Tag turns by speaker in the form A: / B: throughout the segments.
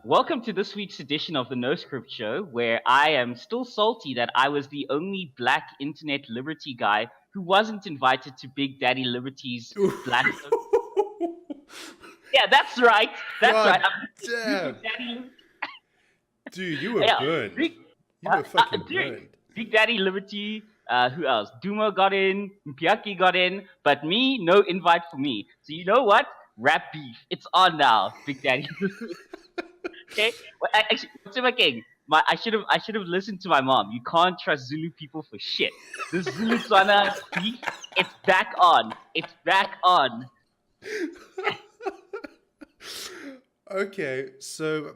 A: Welcome to this week's edition of the No Script Show, where I am still salty that I was the only black internet liberty guy who wasn't invited to Big Daddy Liberty's Black. Yeah, that's right. That's right.
B: God
A: I'm
B: damn.
A: Big Daddy Liberty.
B: Dude, you were
A: Yeah,
B: burned.
A: Big,
B: You were fucking
A: dude,
B: burned.
A: Big Daddy Liberty. Who else? Duma got in. Mpiaki got in, but me, no invite for me. So you know what? Rap beef. It's on now, Big Daddy. Okay. Well, actually, Mutsima King, I should have listened to my mom. You can't trust Zulu people for shit. This Zulu Tswana beef, it's back on. It's back on.
B: Okay, so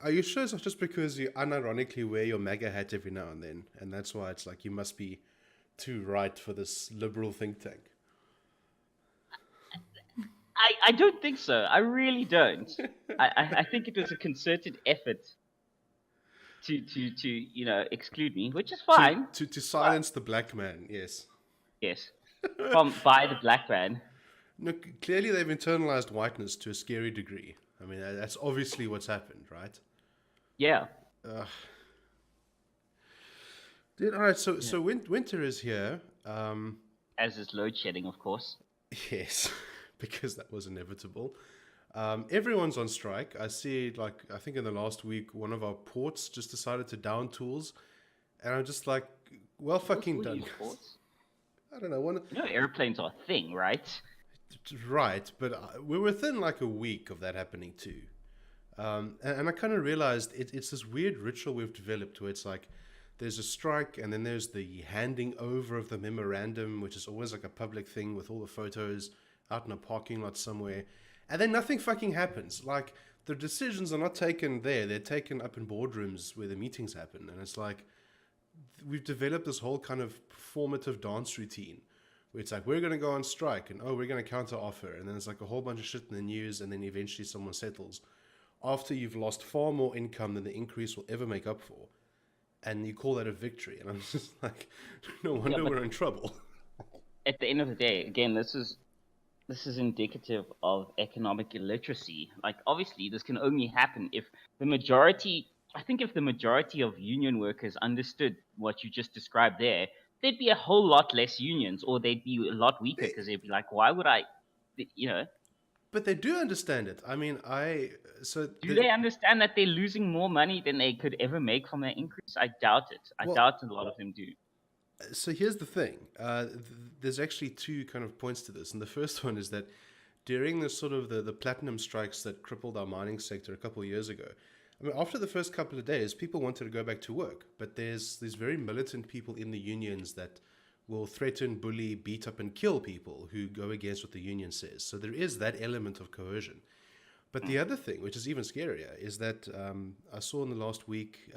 B: are you sure it's not just because you unironically wear your MAGA hat every now and then, and that's why it's like you must be too right for this liberal think tank?
A: I don't think so. I really don't. I think it was a concerted effort to exclude me, which is fine.
B: To silence the black man, yes.
A: Yes, from by the black man.
B: No, clearly they've internalized whiteness to a scary degree. I mean, that's obviously what's happened, right?
A: Yeah.
B: Dude, all right, so winter is here.
A: As is load shedding, of course.
B: Yes, because that was inevitable. Everyone's on strike. I see, like, I think in the last week, one of our ports just decided to down tools. And I'm just like, well, fucking
A: What
B: done.
A: use ports?
B: I don't know.
A: You know, airplanes are a thing, right?
B: Right, but we're within like a week of that happening too. And I kind of realized it's this weird ritual we've developed where it's like there's a strike and then there's the handing over of the memorandum, which is always like a public thing with all the photos out in a parking lot somewhere. And then nothing fucking happens. Like the decisions are not taken there, they're taken up in boardrooms where the meetings happen. And it's like we've developed this whole kind of performative dance routine where it's like we're going to go on strike and we're going to counter offer, and then it's like a whole bunch of shit in the news, and then eventually someone settles after you've lost far more income than the increase will ever make up for, and you call that a victory. And I'm just like, no wonder we're in trouble.
A: At the end of the day, again, this is indicative of economic illiteracy. Like, obviously, this can only happen if the majority. I think if the majority of union workers understood what you just described there, there'd be a whole lot less unions, or they'd be a lot weaker because they'd be like, why would I, you know?
B: But they do understand it. I mean,
A: Do they understand that they're losing more money than they could ever make from that increase? I doubt it. I doubt a lot of them do.
B: So here's the thing. There's actually two kind of points to this. And the first one is that during the sort of the platinum strikes that crippled our mining sector a couple of years ago, I mean, after the first couple of days, people wanted to go back to work. But there's these very militant people in the unions that will threaten, bully, beat up, and kill people who go against what the union says. So there is that element of coercion. But the other thing, which is even scarier, is that I saw in the last week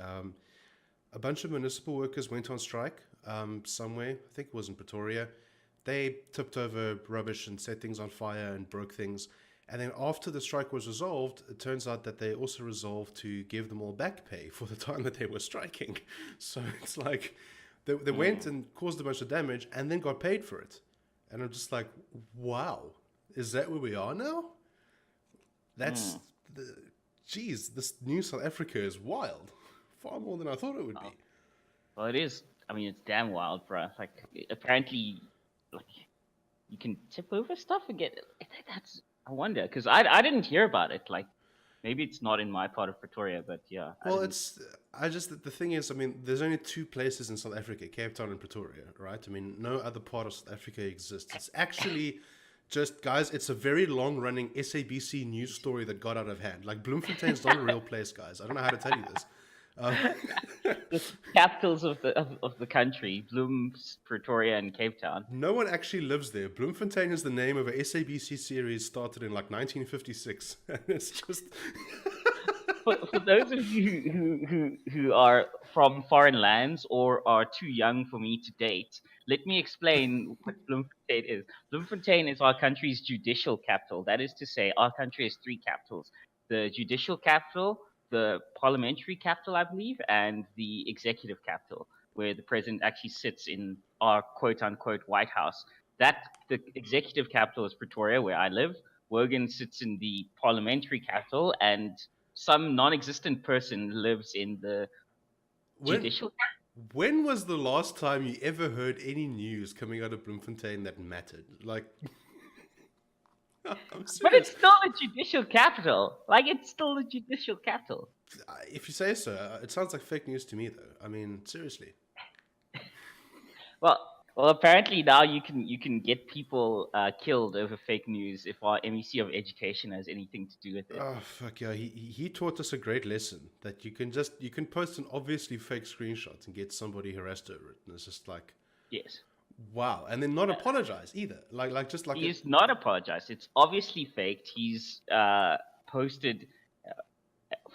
B: a bunch of municipal workers went on strike somewhere. I think it was in Pretoria. They tipped over rubbish and set things on fire and broke things. And then after the strike was resolved, it turns out that they also resolved to give them all back pay for the time that they were striking. So it's like they went and caused a bunch of damage and then got paid for it. And I'm just like, wow, is that where we are now? That's geez, this new South Africa is wild. Far more than I thought it would be.
A: Well, it is. I mean, it's damn wild, bro. Like, apparently, like, you can tip over stuff and get. That's. I wonder, because I didn't hear about it. Like, maybe it's not in my part of Pretoria, but yeah.
B: Well, the thing is, I mean, there's only two places in South Africa, Cape Town and Pretoria, right? I mean, no other part of South Africa exists. It's actually just, guys, it's a very long-running SABC news story that got out of hand. Like, Bloemfontein's not a real place, guys. I don't know how to tell you this.
A: The capitals of the country, Bloem, Pretoria, and Cape Town.
B: No one actually lives there. Bloemfontein is the name of a SABC series started in like 1956. It's just
A: For those of you who are from foreign lands or are too young for me to date, let me explain what Bloemfontein is. Bloemfontein is our country's judicial capital. That is to say, our country has three capitals: the judicial capital, the parliamentary capital, I believe, and the executive capital, where the president actually sits in our quote-unquote White House. The executive capital is Pretoria, where I live. Wogan sits in the parliamentary capital, and some non-existent person lives in the
B: When
A: judicial.
B: when was the last time you ever heard any news coming out of Bloemfontein that mattered? Like, I'm
A: But
B: serious.
A: it's still the judicial capital. Like, it's still the judicial capital.
B: If you say so, it sounds like fake news to me, though. I mean, seriously.
A: Well, apparently now you can get people killed over fake news if our MEC of Education has anything to do with it.
B: Oh fuck yeah! He taught us a great lesson that you can post an obviously fake screenshot and get somebody harassed over it, and it's just like
A: Yes,
B: wow, and then not apologize either. Like just like
A: he's not apologized. It's obviously faked. He's posted.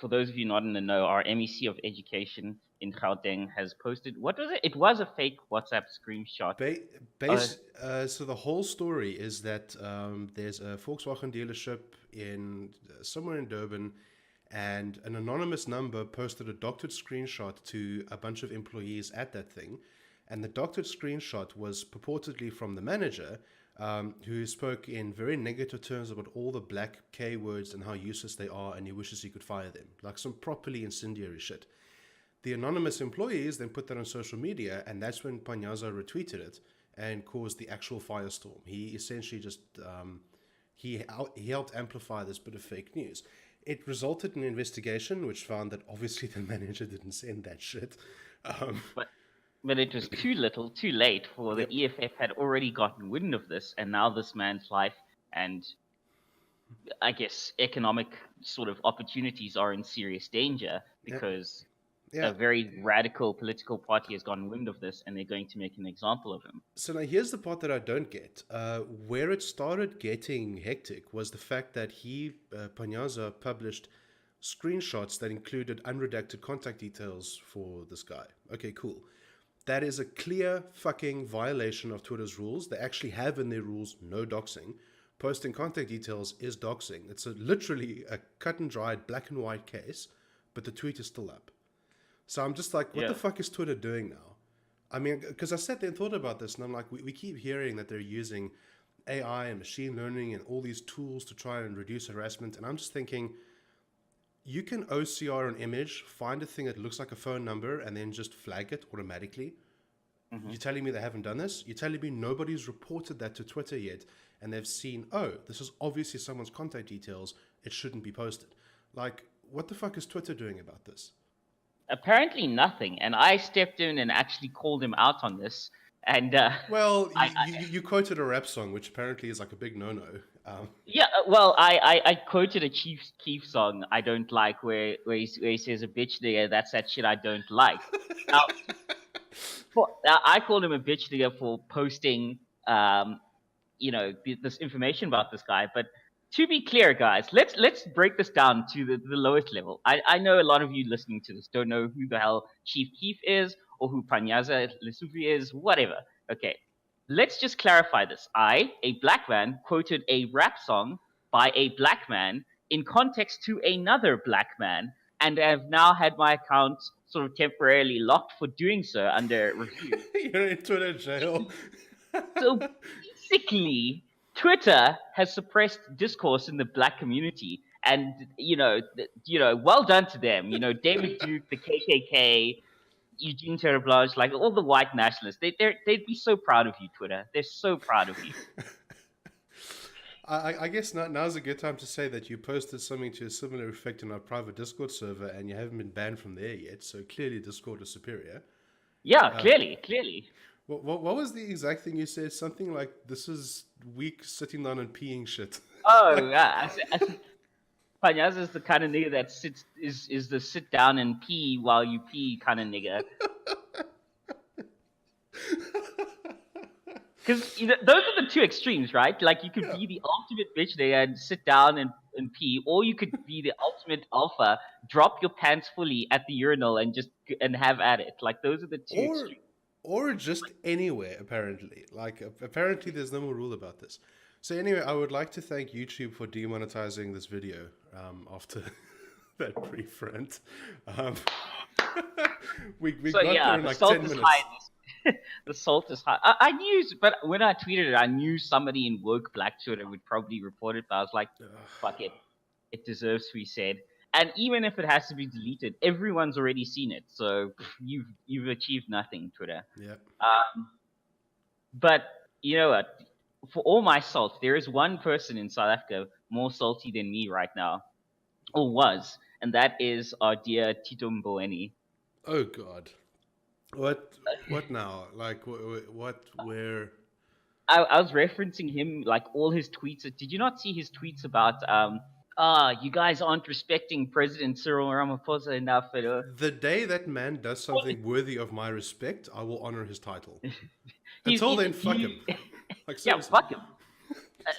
A: For those of you not in the know, our MEC of Education in Gauteng has posted. What was it? It was a fake WhatsApp screenshot.
B: So the whole story is that there's a Volkswagen dealership in somewhere in Durban, and an anonymous number posted a doctored screenshot to a bunch of employees at that thing, and the doctored screenshot was purportedly from the manager, who spoke in very negative terms about all the black K words and how useless they are, and he wishes he could fire them, like some properly incendiary shit. The anonymous employees then put that on social media, and that's when Panyaza retweeted it and caused the actual firestorm. He essentially just he helped amplify this bit of fake news. It resulted in an investigation, which found that obviously the manager didn't send that shit.
A: But it was too little, too late, for the
B: Yep.
A: EFF had already gotten wind of this, and now this man's life and I guess economic sort of opportunities are in serious danger because
B: Yeah.
A: a very radical political party has gotten wind of this, and they're going to make an example of him.
B: So now here's the part that I don't get. Where it started getting hectic was the fact that Panyaza, published screenshots that included unredacted contact details for this guy. Okay, cool. That is a clear fucking violation of Twitter's rules. They actually have in their rules no doxing. Posting contact details is doxing. It's literally a cut and dried black and white case, but the tweet is still up. So I'm just like, what the fuck is Twitter doing now? I mean, because I sat there and thought about this, and I'm like, we keep hearing that they're using AI and machine learning and all these tools to try and reduce harassment. And I'm just thinking, you can OCR an image, find a thing that looks like a phone number, and then just flag it automatically. Mm-hmm. You're telling me they haven't done this? You're telling me nobody's reported that to Twitter yet, and they've seen, oh, this is obviously someone's contact details. It shouldn't be posted. Like, what the fuck is Twitter doing about this?
A: Apparently nothing, and I stepped in and actually called him out on this. And
B: well, you quoted a rap song, which apparently is like a big no-no.
A: Yeah, well, I quoted a Chief Keef song I don't like, where he says a bitch nigga. That's that shit I don't like. Now, I called him a bitch nigga for posting, this information about this guy. But to be clear, guys, let's break this down to the lowest level. I know a lot of you listening to this don't know who the hell Chief Keef is or who Panyaza Lesufi is, whatever. Okay, let's just clarify this. I, a black man, quoted a rap song by a black man in context to another black man, and have now had my account sort of temporarily locked for doing so under review.
B: You're in Twitter jail.
A: So basically, Twitter has suppressed discourse in the black community, and well done to them. David Duke, the KKK, Eugene Terreblanche, like all the white nationalists, they'd be so proud of you, Twitter. They're so proud of you.
B: I guess now's a good time to say that you posted something to a similar effect in our private Discord server, and you haven't been banned from there yet. So clearly, Discord is superior.
A: Yeah, clearly.
B: What was the exact thing you said? Something like, "This is weak sitting down and peeing shit."
A: Oh, yeah. Panyaza is the kind of nigga that is the sit down and pee while you pee kind of nigga. Because those are the two extremes, right? Like, you could be the ultimate bitch nigga and sit down and pee, or you could be the ultimate alpha, drop your pants fully at the urinal and have at it. Like, those are the two extremes.
B: Or just anywhere, apparently. Like, apparently there's no more rule about this. So anyway, I would like to thank YouTube for demonetizing this video after that brief rant. We got there in like 10 minutes.
A: The salt is high. I knew, but when I tweeted it, I knew somebody in woke black Twitter would probably report it. But I was like, fuck it. It deserves to be said. And even if it has to be deleted, everyone's already seen it. So you've achieved nothing, Twitter.
B: Yeah.
A: But you know what? For all my salt, there is one person in South Africa more salty than me right now, or was, and that is our dear Tito Mboweni.
B: Oh God. What? What now? Like what? Where?
A: I was referencing him, like all his tweets. Did you not see his tweets about you guys aren't respecting President Cyril Ramaphosa enough?
B: The day that man does something worthy of my respect, I will honor his title.
A: He's
B: Until then, fuck him. Like
A: yeah,
B: seriously.
A: fuck him.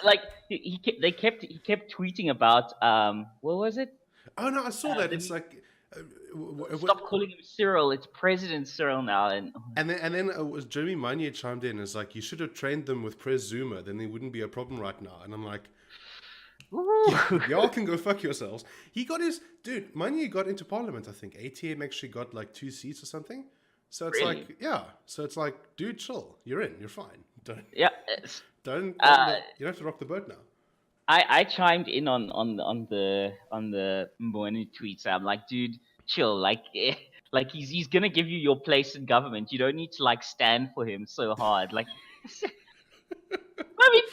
A: Like he kept tweeting about what was it?
B: Oh no, I saw that.
A: Let
B: It's
A: me
B: like,
A: stop calling him Cyril. It's President Cyril now, and
B: and then was Jeremy Manye chimed in. It's like you should have trained them with Prez Zuma, then there wouldn't be a problem right now. And I'm like, y'all can go fuck yourselves. He got his dude. Manye got into parliament. I think ATM actually got like 2 seats or something. So it's
A: Really?
B: like, yeah. So it's like, dude, chill. You're in. You're fine.
A: yeah.
B: Don't you don't have to rock the boat now.
A: I chimed in on the Mbweni tweets. I'm like, dude, chill. Like like he's gonna give you your place in government. You don't need to like stand for him so hard. Like, I mean,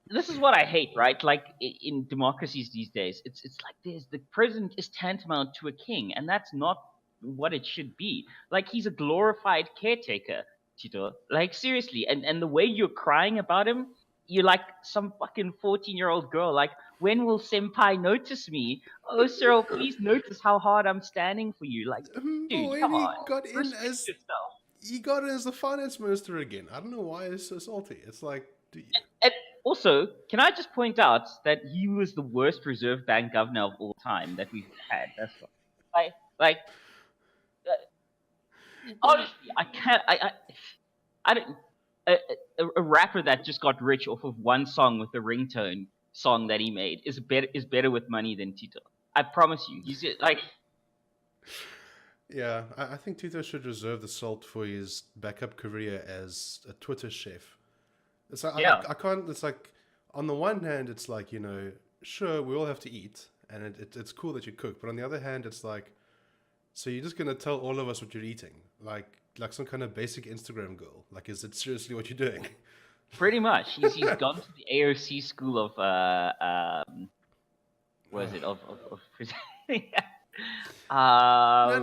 A: this is what I hate, right? Like in democracies these days, it's like the president is tantamount to a king, and that's not what it should be. Like he's a glorified caretaker, Tito. Like seriously, and the way you're crying about him, you're like some fucking 14-year-old girl. Like, when will senpai notice me? Oh, Cyril, please notice how hard I'm standing for you. Like, dude, come
B: Boy,
A: on, respect
B: as
A: yourself.
B: he got in as the finance minister again. I don't know why it's so salty. It's like,
A: And also, can I just point out that he was the worst Reserve Bank governor of all time that we've had? That's why. Like, honestly, I can't. I don't. A rapper that just got rich off of one song with a ringtone song that he made is better with money than Tito. I promise you. He's like,
B: yeah, I think Tito should reserve the salt for his backup career as a Twitter chef. It's like,
A: yeah.
B: I can't. It's like, on the one hand, it's like, sure, we all have to eat, and it's cool that you cook. But on the other hand, it's like, so you're just gonna tell all of us what you're eating, like some kind of basic Instagram girl. Like, is it seriously what you're doing?
A: Pretty much. He's gone to the AOC school of what is it of
B: No,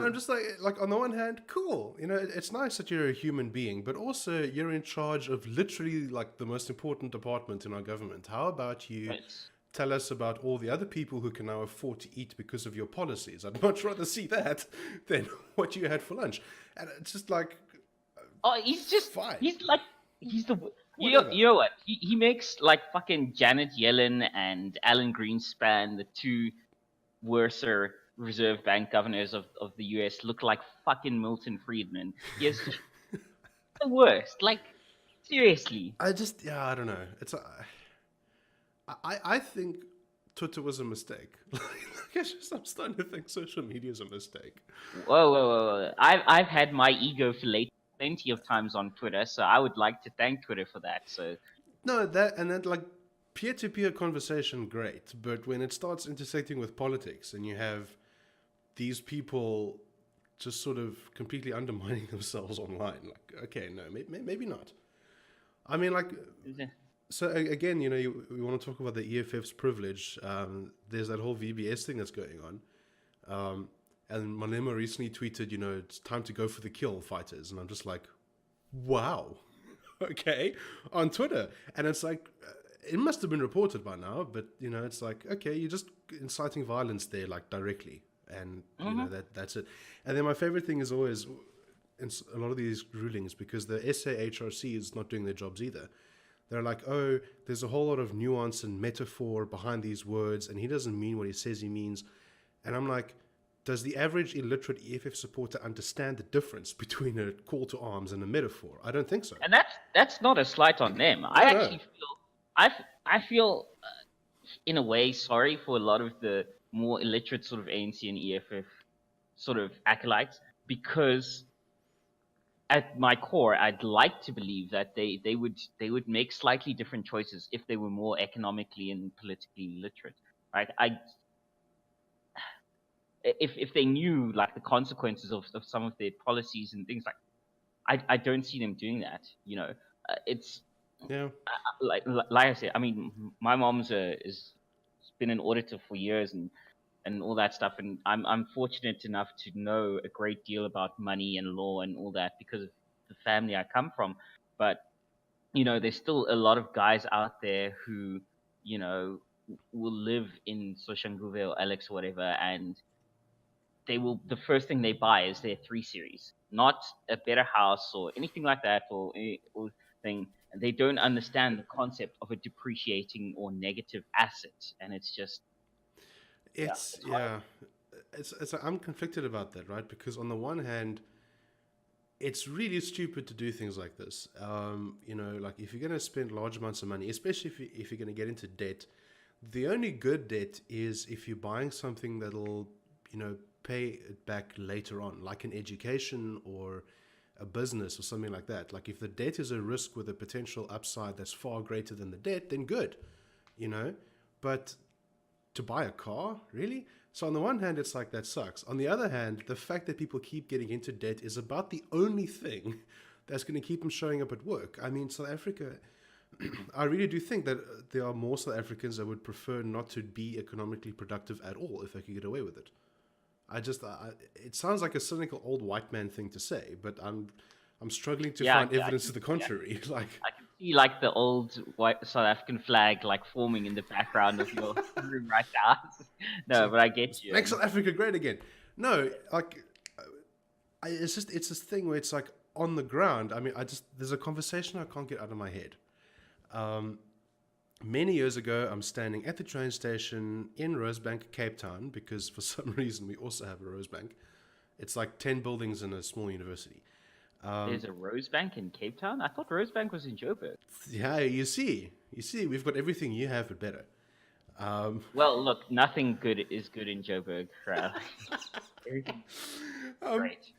B: I'm just like on the one hand, cool. It's nice that you're a human being, but also you're in charge of literally like the most important department in our government. How about you
A: right.
B: tell us about all the other people who can now afford to eat because of your policies? I'd much rather see that than what you had for lunch. And it's just like,
A: Oh, he's just
B: fine.
A: he's like he's the
B: Whatever.
A: you know what he makes like fucking Janet Yellen and Alan Greenspan, the two worser Reserve Bank governors of the US, look like fucking Milton Friedman. He is just the worst. Like, seriously.
B: I don't know. I think Twitter was a mistake. I'm starting to think social media is a mistake.
A: Whoa. I've had my ego filleted plenty of times on Twitter, so I would like to thank Twitter for that. So
B: No, that like peer-to-peer conversation, great, but when it starts intersecting with politics and you have these people just sort of completely undermining themselves online, like, okay, no, maybe not. I mean, like, so again, we want to talk about the EFF's privilege. There's that whole VBS thing that's going on. And Malema recently tweeted, it's time to go for the kill, fighters. And I'm just like, wow. Okay. On Twitter. And it's like, it must have been reported by now, but, it's like, okay, you're just inciting violence there, like, directly. And, that's it. And then my favorite thing is always, in a lot of these rulings, because the SAHRC is not doing their jobs either. They're like, oh, there's a whole lot of nuance and metaphor behind these words, and he doesn't mean what he says he means. And I'm like, does the average illiterate EFF supporter understand the difference between a call to arms and a metaphor? I don't think so.
A: And that's not a slight on them. I actually feel in a way sorry for a lot of the more illiterate sort of ANC and EFF sort of acolytes, because at my core, I'd like to believe that they would make slightly different choices if they were more economically and politically literate, right? if they knew like the consequences of some of their policies and things like, I don't see them doing that. It's
B: Yeah.
A: like I said. I mean, my mom's is been an auditor for years and all that stuff, and I'm fortunate enough to know a great deal about money and law and all that because of the family I come from. But there's still a lot of guys out there who will live in Soshanguve or Alex or whatever, and the first thing they buy is their 3 Series, not a better house or anything like that, or thing. And they don't understand the concept of a depreciating or negative asset, and it's just, yeah,
B: It's
A: it's hard.
B: yeah, it's I'm conflicted about that, right? Because on the one hand, it's really stupid to do things like this. Like if you're going to spend large amounts of money, especially if you're going to get into debt, the only good debt is if you're buying something that'll, pay it back later on, like an education or a business or something like that. Like if the debt is a risk with a potential upside that's far greater than the debt, then good, you know. But to buy a car, really? So on the one hand, it's like that sucks. On the other hand, the fact that people keep getting into debt is about the only thing that's going to keep them showing up at work. I mean, South Africa, I really do think that there are more South Africans that would prefer not to be economically productive at all if they could get away with it. It sounds like a cynical old white man thing to say, but I'm struggling to
A: Yeah,
B: find
A: I
B: evidence
A: can
B: to the
A: see.
B: contrary. Like,
A: I can see like the old white South African flag like forming in the background of your room right now.
B: it's
A: No,
B: like
A: but I get
B: let's
A: you.
B: make South Africa great again. No, like it's this thing where it's like on the ground. I mean, there's a conversation I can't get out of my head. Many years ago, I'm standing at the train station in Rosebank, Cape Town, because for some reason we also have a Rosebank. It's like 10 buildings in a small university.
A: There's a Rosebank in Cape Town. I thought Rosebank was in Joburg.
B: Yeah, you see, we've got everything you have, but better.
A: Well, look, nothing good is good in Joburg. Right? Everything's great.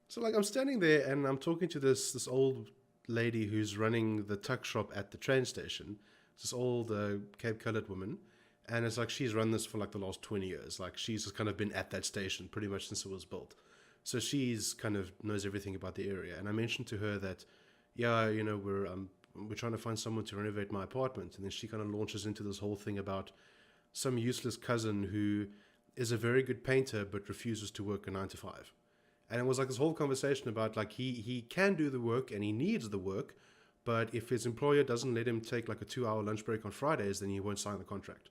B: So like I'm standing there and I'm talking to this old lady who's running the tuck shop at the train station. It's this old Cape Coloured woman, and it's like she's run this for like the last 20 years. Like she's just kind of been at that station pretty much since it was built. So she's kind of knows everything about the area. And I mentioned to her that, yeah, we're trying to find someone to renovate my apartment, and then she kind of launches into this whole thing about some useless cousin who is a very good painter but refuses to work a 9 to 5. And it was like this whole conversation about like he can do the work and he needs the work, but if his employer doesn't let him take like a 2 hour lunch break on Fridays, then he won't sign the contract.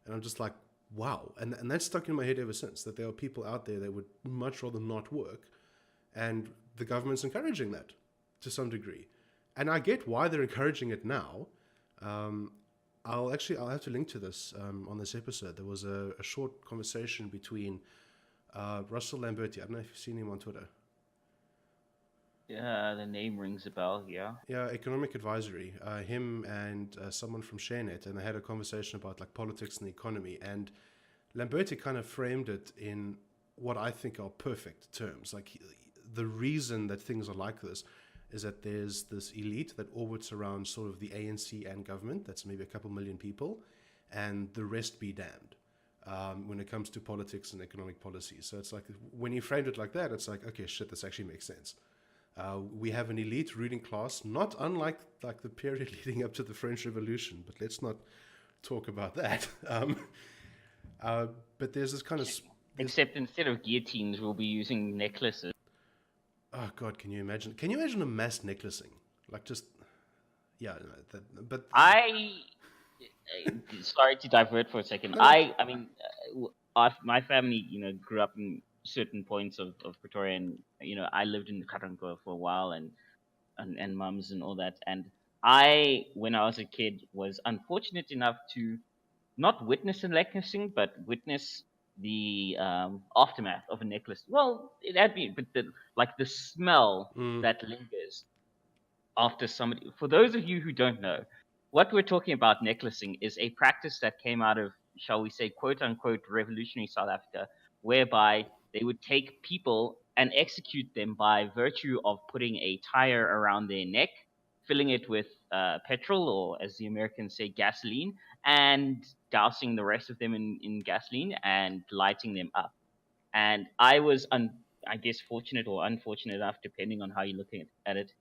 B: And I'm just like, wow. And that's stuck in my head ever since, that there are people out there that would much rather not work, and the government's encouraging that to some degree. And I get why they're encouraging it now. Um, I'll have to link to this on this episode. There was a short conversation between Russell Lamberti. I don't know if you've seen him on Twitter.
A: Yeah, the name rings a bell. Yeah.
B: Yeah, Economic Advisory. Him and someone from ShareNet, and they had a conversation about like politics and the economy. And Lamberti kind of framed it in what I think are perfect terms. Like the reason that things are like this is that there's this elite that orbits around sort of the ANC and government. That's maybe a couple million people, and the rest be damned. When it comes to politics and economic policy. So it's like when you framed it like that, it's like, okay, shit, this actually makes sense. We have an elite ruling class, not unlike like the period leading up to the French Revolution, but let's not talk about that. But there's this kind of
A: Except instead of guillotines, we'll be using necklaces.
B: oh god, can you imagine? Can you imagine a mass necklacing? Like just yeah, no, but
A: Sorry to divert for a second.
B: no,
A: I mean, my family, grew up in certain points of Pretoria, and I lived in Karango for a while, and mums and all that. And when I was a kid, was unfortunate enough to not witness a necklacing, but witness the aftermath of a necklace. Well, it had been, but the smell that lingers after somebody. For those of you who don't know, what we're talking about necklacing is a practice that came out of, shall we say, quote unquote, revolutionary South Africa, whereby they would take people and execute them by virtue of putting a tire around their neck, filling it with petrol, or as the Americans say, gasoline, and dousing the rest of them in gasoline and lighting them up. And I was, I guess, fortunate or unfortunate enough, depending on how you're looking at it,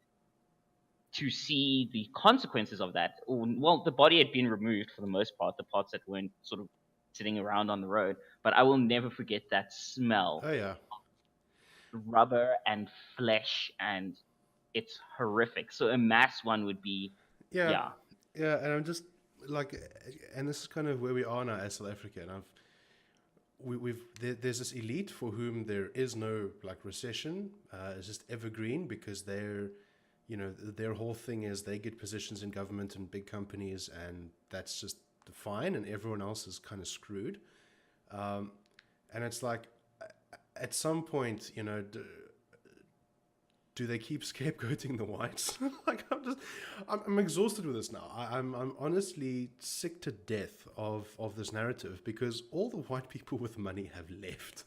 A: to see the consequences of that. Well, the body had been removed for the most part, the parts that weren't sort of sitting around on the road. But I will never forget that smell,
B: Oh yeah.
A: rubber and flesh, and it's horrific. So a mass one would be,
B: Yeah,
A: yeah.
B: yeah, and I'm just like, and this is kind of where we are now as South Africa. And there's this elite for whom there is no like recession. It's just evergreen because their whole thing is they get positions in government and big companies, and that's just fine, and everyone else is kind of screwed. And it's like, at some point, do they keep scapegoating the whites? Like I'm exhausted with this now. I'm honestly sick to death of this narrative because all the white people with money have left.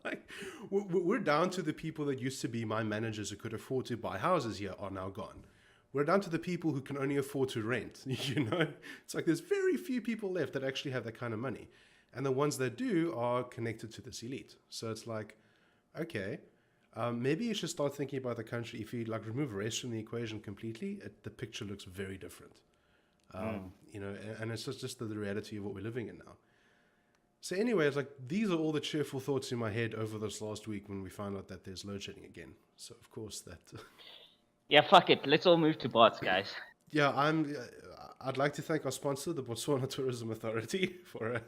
B: Like we're down to the people that used to be my managers who could afford to buy houses here are now gone. We're down to the people who can only afford to rent. It's like there's very few people left that actually have that kind of money, and the ones that do are connected to this elite. So it's like, okay. Maybe you should start thinking about the country. If you like remove race from the equation completely, the picture looks very different. And it's just the reality of what we're living in now. So anyway, it's like these are all the cheerful thoughts in my head over this last week when we found out that there's load shedding again. So of course that.
A: Yeah, fuck it. Let's all move to bots, guys.
B: Yeah, I'd like to thank our sponsor, the Botswana Tourism Authority, for.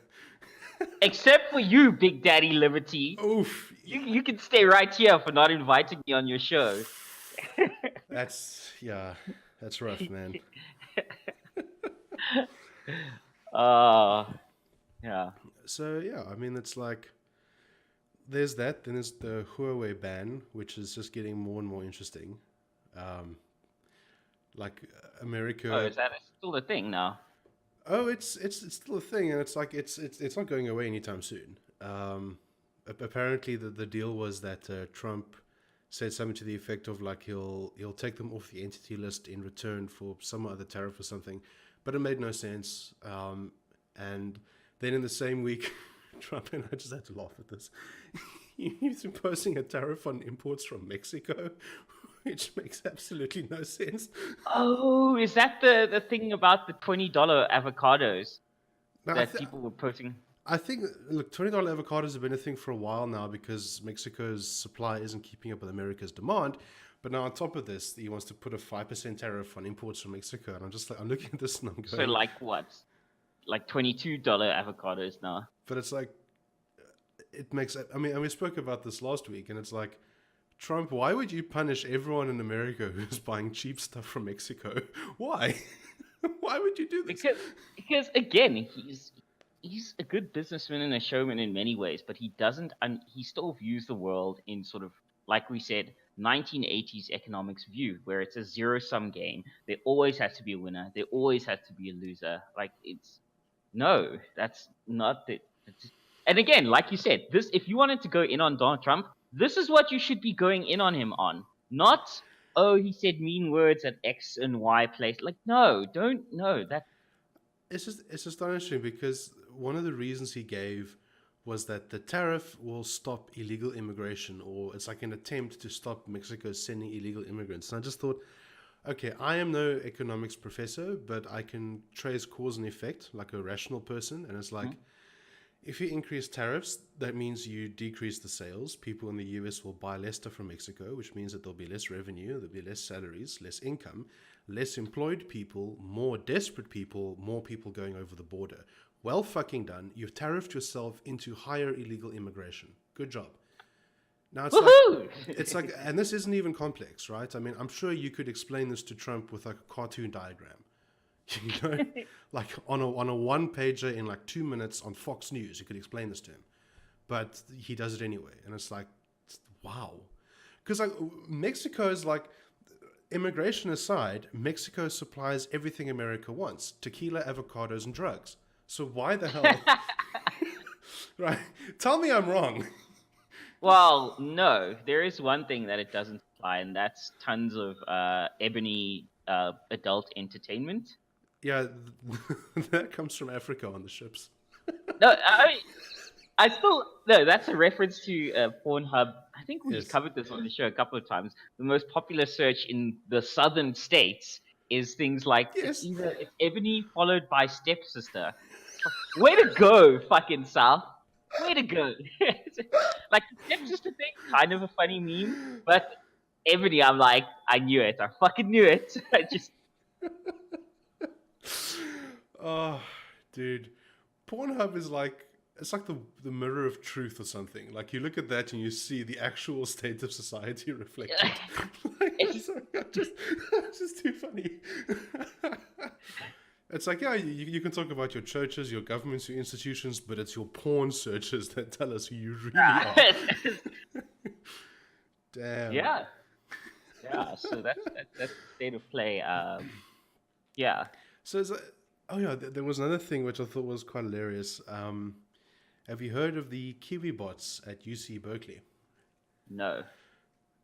A: Except for you, Big Daddy Liberty.
B: Oof.
A: You can stay right here for not inviting me on your show.
B: That's rough, man.
A: Yeah.
B: So yeah, I mean, it's like there's that. Then there's the Huawei ban, which is just getting more and more interesting. Like America.
A: Oh, is that still a thing now?
B: Oh, it's still a thing, and it's like it's not going away anytime soon. Apparently, the deal was that Trump said something to the effect of like he'll take them off the entity list in return for some other tariff or something, but it made no sense. And then in the same week, Trump, and I just had to laugh at this. He's imposing a tariff on imports from Mexico, which makes absolutely no sense.
A: Oh, is that the thing about the $20 avocados
B: Now,
A: that people were posting?
B: I think, look, $20 avocados have been a thing for a while now because Mexico's supply isn't keeping up with America's demand. But now on top of this, he wants to put a 5% tariff on imports from Mexico. And I'm just like, I'm looking at this and I'm going...
A: So like what? Like $22 avocados now?
B: But it's like, it makes... I mean, we spoke about this last week, and it's like, Trump, why would you punish everyone in America who's buying cheap stuff from Mexico? Why? Why would you do this?
A: Because again, he's a good businessman and a showman in many ways, but he doesn't. He still views the world in sort of, like we said, 1980s economics view, where it's a zero-sum game. There always has to be a winner. There always has to be a loser. Like no, that's not the. And again, like you said, if you wanted to go in on Donald Trump, this is what you should be going in on him on. Not, oh, he said mean words at X and Y place. Like, no, that.
B: It's astonishing because one of the reasons he gave was that the tariff will stop illegal immigration, or it's like an attempt to stop Mexico sending illegal immigrants. And I just thought, okay, I am no economics professor, but I can trace cause and effect like a rational person. And it's like, if you increase tariffs, that means you decrease the sales. People in the US will buy less stuff from Mexico, which means that there'll be less revenue, there'll be less salaries, less income, less employed people, more desperate people, more people going over the border. Well fucking done. You've tariffed yourself into higher illegal immigration. Good job. Now it's like, and this isn't even complex, right? I mean, I'm sure you could explain this to Trump with like a cartoon diagram. Like on a one pager in like 2 minutes on Fox News, you could explain this to him, but he does it anyway, and it's like, wow, because like Mexico's like, immigration aside, Mexico supplies everything America wants: tequila, avocados, and drugs. So why the hell? Right? Tell me I'm wrong.
A: Well, no, there is one thing that it doesn't supply, and that's tons of ebony adult entertainment.
B: Yeah, that comes from Africa on the ships.
A: No, I still no. That's a reference to Pornhub. I think we've
B: Yes.
A: covered this on the show a couple of times. The most popular search in the southern states is things like
B: Yes.
A: it's Ebony followed by stepsister. It's like, way to go, fucking South. Way to go. Like the stepsister thing, kind of a funny meme, but Ebony, I'm like, I knew it. I fucking knew it. I just
B: Oh, dude. Pornhub is like it's like the mirror of truth or something. Like you look at that and you see the actual state of society reflected. Like,
A: it's
B: it's just too funny. It's like, yeah, you can talk about your churches, your governments, your institutions, but it's your porn searches that tell us who you really are. Damn.
A: yeah. Yeah, so that's the state of play. Yeah,
B: So, oh yeah, there was another thing which I thought was quite hilarious. Have you heard of the Kiwi bots at UC Berkeley?
A: no,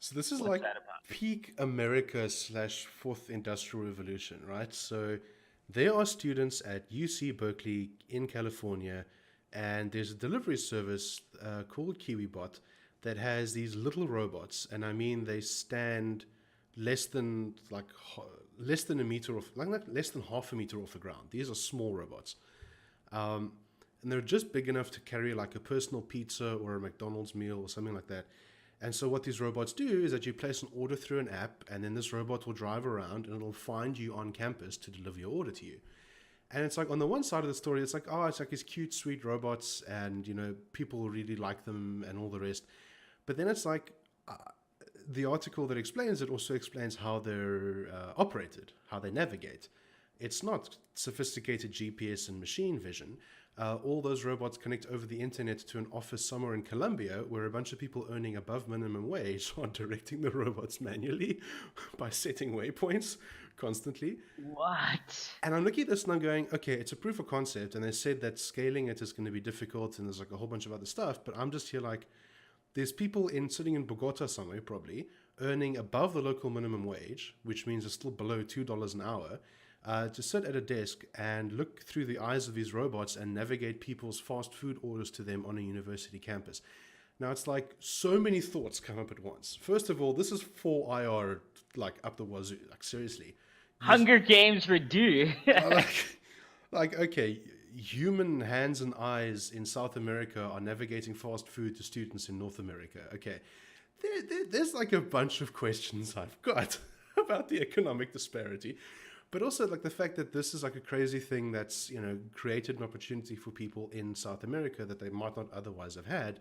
B: So this is
A: what's
B: like
A: that about?
B: peak America slash fourth industrial revolution, right? So there are students at UC Berkeley in California, and there's a delivery service called KiwiBot that has these little robots, and I mean they stand less than less than a meter off, like less than half a meter off the ground. These are small robots, and they're just big enough to carry like a personal pizza or a McDonald's meal or something like that. And so what these robots do is that you place an order through an app, and then this robot will drive around and it'll find you on campus to deliver your order to you. And it's like on the one side of the story, it's like, oh, it's like these cute, sweet robots, and people really like them and all the rest. But then it's like the article that explains it also explains how they're operated, how they navigate. It's not sophisticated GPS and machine vision. All those robots connect over the internet to an office somewhere in Colombia where a bunch of people earning above minimum wage are directing the robots manually by setting waypoints constantly.
A: What?
B: And I'm looking at this and I'm going, okay, it's a proof of concept. And they said that scaling it is going to be difficult and there's like a whole bunch of other stuff. But I'm just here like, there's people sitting in Bogota somewhere probably earning above the local minimum wage, which means it's still below $2 an hour, to sit at a desk and look through the eyes of these robots and navigate people's fast food orders to them on a university campus. Now it's like so many thoughts come up at once. First of all, this is for IR, like up the wazoo. Like seriously,
A: Hunger Games for due.
B: like okay, human hands and eyes in South America are navigating fast food to students in North America. Okay, there's like a bunch of questions I've got about the economic disparity. But also like the fact that this is like a crazy thing that's created an opportunity for people in South America that they might not otherwise have had.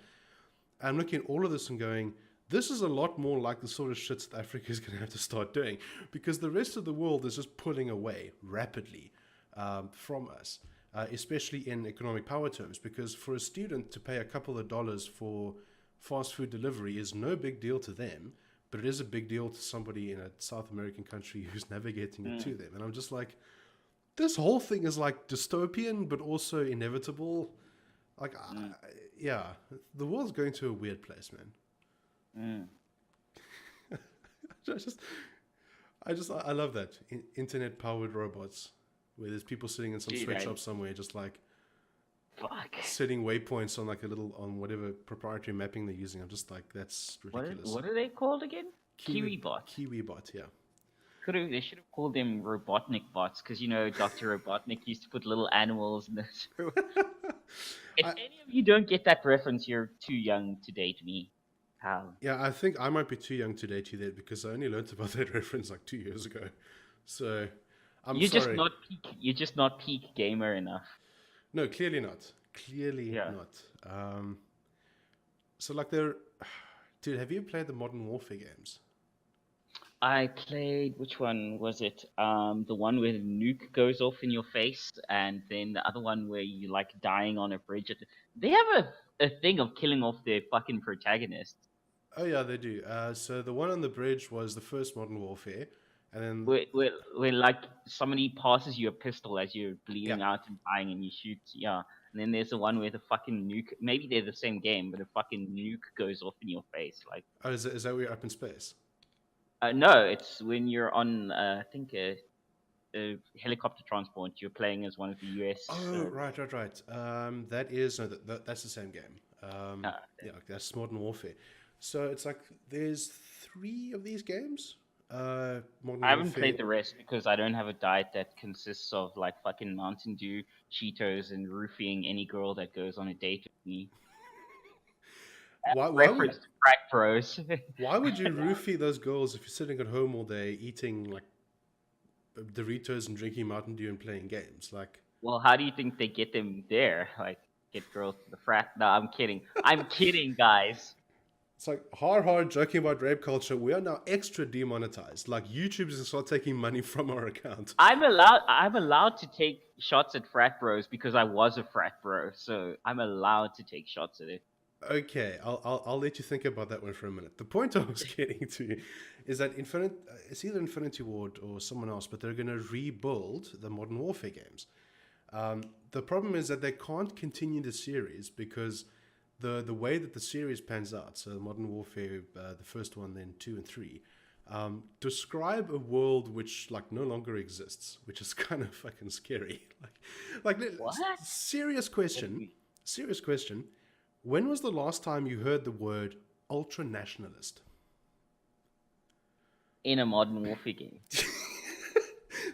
B: I'm looking at all of this and going, this is a lot more like the sort of shit that Africa is going to have to start doing, because the rest of the world is just pulling away rapidly from us, especially in economic power terms. Because for a student to pay a couple of dollars for fast food delivery is no big deal to them. But it is a big deal to somebody in a South American country who's navigating it to them. And I'm just like, this whole thing is like dystopian, but also inevitable. Like, yeah, the world's going to a weird place, man. I love that. Internet powered robots where there's people sitting in some sweatshop somewhere, just like,
A: Fuck.
B: setting waypoints on like on whatever proprietary mapping they're using. I'm just like, that's ridiculous.
A: What are they called again? KiwiBot.
B: KiwiBot, yeah.
A: They should have called them Robotnik bots, because Dr. Robotnik used to put little animals in this. If any of you don't get that reference, you're too young to date me.
B: Yeah, I think I might be too young to date you there, because I only learned about that reference like 2 years ago. So
A: You're just not peak gamer enough.
B: No, clearly not. Clearly not. So like dude, have you played the Modern Warfare games?
A: I played, which one was it? The one where the nuke goes off in your face, and then the other one where you like dying on a bridge. They have a thing of killing off their fucking protagonists.
B: Oh yeah, they do. So the one on the bridge was the first Modern Warfare, and then
A: where like somebody passes you a pistol as you're bleeding out and dying, and you shoot. Yeah, and then there's the one where the fucking nuke. Maybe they're the same game, but a fucking nuke goes off in your face. Like,
B: oh, is that where you're up in space?
A: No, it's when you're on, I think, a helicopter transport. You're playing as one of the US.
B: Oh, right. That is no, that's the same game.
A: Uh,
B: Yeah, that's Modern Warfare. So it's like there's three of these games.
A: I
B: Modern
A: haven't
B: Warfare.
A: played the rest because I don't have a diet that consists of like fucking Mountain Dew, Cheetos, and roofing any girl that goes on a date with me.
B: Why would
A: Reference to frat bros.
B: why would you roofie those girls if you're sitting at home all day eating like Doritos and drinking Mountain Dew and playing games? Like,
A: Well, how do you think they get them there? Like, get girls to the frat? No, I'm kidding. I'm kidding, guys.
B: it's like hard joking about rape culture. We are now extra demonetized. Like YouTube is gonna start taking money from our account.
A: I'm allowed to take shots at frat bros because I was a frat bro, so I'm allowed to take shots at it.
B: Okay, I'll let you think about that one for a minute. The point I was getting to is that it's either Infinity Ward or someone else, but they're going to rebuild the Modern Warfare games. The problem is that they can't continue the series because the way that the series pans out, so Modern Warfare, the first one, then 2 and 3, describe a world which like no longer exists, which is kind of fucking scary.
A: What?
B: Serious question. Serious question. When was the last time you heard the word ultra nationalist?
A: In a Modern Warfare game.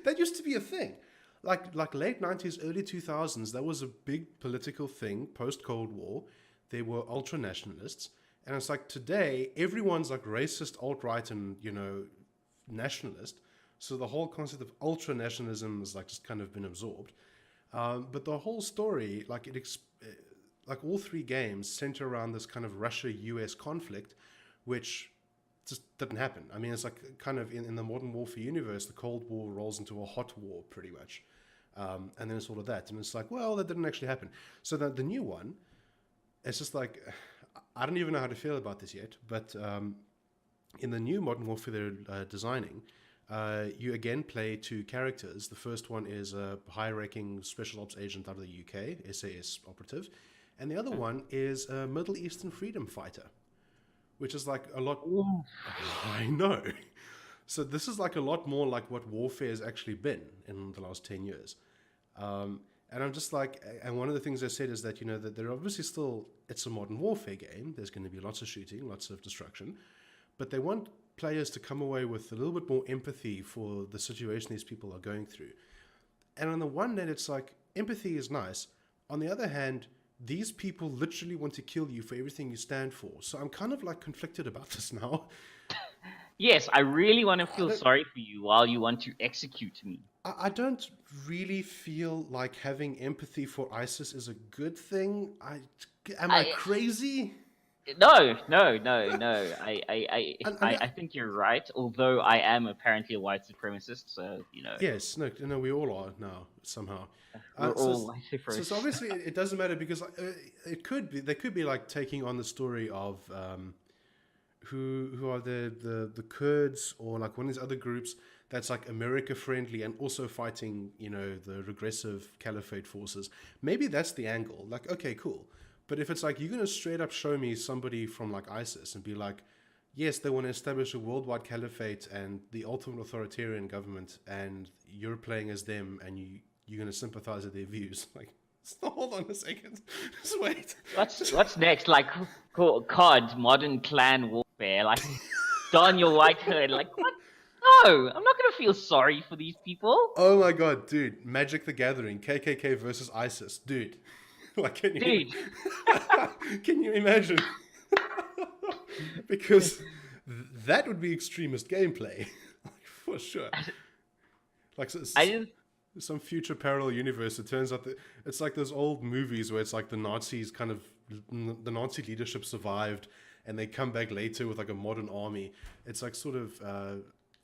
B: That used to be a thing. Like late 90s, early 2000s, that was a big political thing post Cold War. There were ultra nationalists. And it's like today, everyone's like racist, alt right, and, nationalist. So the whole concept of ultra nationalism has like just kind of been absorbed. But the whole story, like all three games center around this kind of Russia-US conflict, which just didn't happen. I mean, it's like kind of in the Modern Warfare universe, the Cold War rolls into a hot war pretty much. And then it's all of that. And it's like, well, that didn't actually happen. So the new one, it's just like, I don't even know how to feel about this yet, but in the new Modern Warfare they're designing, you again play two characters. The first one is a high-ranking special ops agent out of the UK, SAS operative, and the other one is a Middle Eastern freedom fighter, which is like a lot. I know. So this is like a lot more like what warfare has actually been in the last 10 years. And I'm just like, and one of the things I said is that, that they're obviously still, it's a Modern Warfare game. There's going to be lots of shooting, lots of destruction, but they want players to come away with a little bit more empathy for the situation these people are going through. And on the one hand, it's like, empathy is nice. On the other hand, these people literally want to kill you for everything you stand for. So I'm kind of like conflicted about this now.
A: Yes, I really want to feel sorry for you while you want to execute me.
B: I don't really feel like having empathy for ISIS is a good thing. Am I crazy?
A: No. I think you're right. Although I am apparently a white supremacist, so
B: Yes, no, we all are now somehow.
A: We're all white supremacists.
B: So obviously it doesn't matter because it could be they could be like taking on the story of who are the Kurds or like one of these other groups that's like America friendly and also fighting the regressive caliphate forces. Maybe that's the angle. Like, okay, cool. But if it's like you're going to straight up show me somebody from like ISIS and be like, yes, they want to establish a worldwide caliphate and the ultimate authoritarian government, and you're playing as them and you're going to sympathize with their views. Like, hold on a second. Just wait.
A: What's next? Like, COD, modern clan warfare. Like, don your white hood. Like, what? No, I'm not going to feel sorry for these people.
B: Oh my god, dude. Magic the Gathering, KKK versus ISIS. Dude. Like, can you imagine? Because that would be extremist gameplay, like, for sure. Like some future parallel universe. It turns out that it's like those old movies where it's like the Nazis the Nazi leadership survived, and they come back later with like a modern army. It's like sort of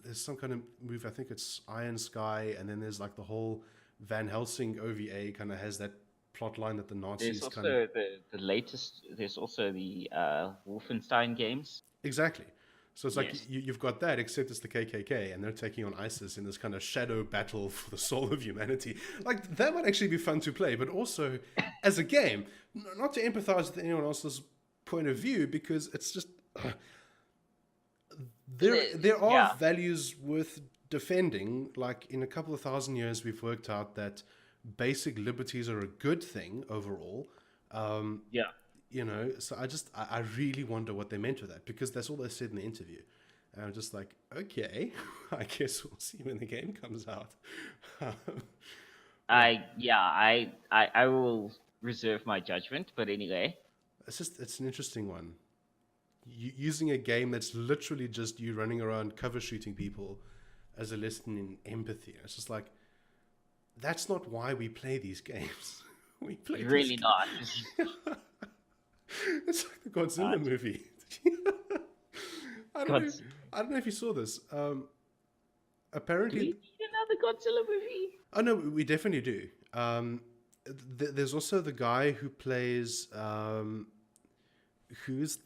B: there's some kind of movie. I think it's Iron Sky, and then there's like the whole Van Helsing OVA kind of has that plot line that the Nazis
A: kind of... the latest, there's also the Wolfenstein games.
B: Exactly. So it's like you've got that, except it's the KKK, and they're taking on ISIS in this kind of shadow battle for the soul of humanity. Like, that might actually be fun to play, but also as a game, not to empathize with anyone else's point of view, because it's just... there are values worth defending, like, in a couple of thousand years, we've worked out that basic liberties are a good thing overall. Um,
A: Yeah.
B: so I really wonder what they meant with that, because that's all they said in the interview. And I'm just like, okay, I guess we'll see when the game comes out. But
A: I will reserve my judgment, but anyway.
B: it's an interesting one. Using a game that's literally just you running around cover shooting people as a lesson in empathy. It's just like, that's not why we play these games. We play these
A: Really not.
B: games. It's like the Godzilla
A: God.
B: movie. I don't know.
A: God.
B: I don't know if you saw this.
A: Do we
B: Apparently,
A: need another Godzilla movie?
B: oh no, we definitely do. There's also the guy who plays. Who's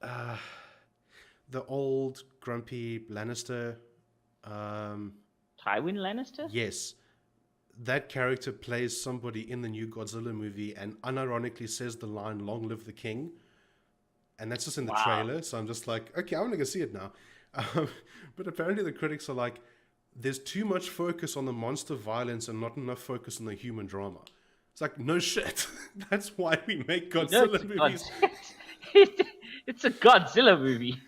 B: uh, the old grumpy Lannister? Um,
A: Tywin Lannister?
B: yes, that character plays somebody in the new Godzilla movie, and unironically says the line "Long live the king." And that's just in the
A: Wow.
B: trailer. So I'm just like, okay, I want to go see it now. But apparently the critics are like, there's too much focus on the monster violence and not enough focus on the human drama. It's like, no shit. That's why we make
A: You know
B: Godzilla movies.
A: it's a Godzilla movie.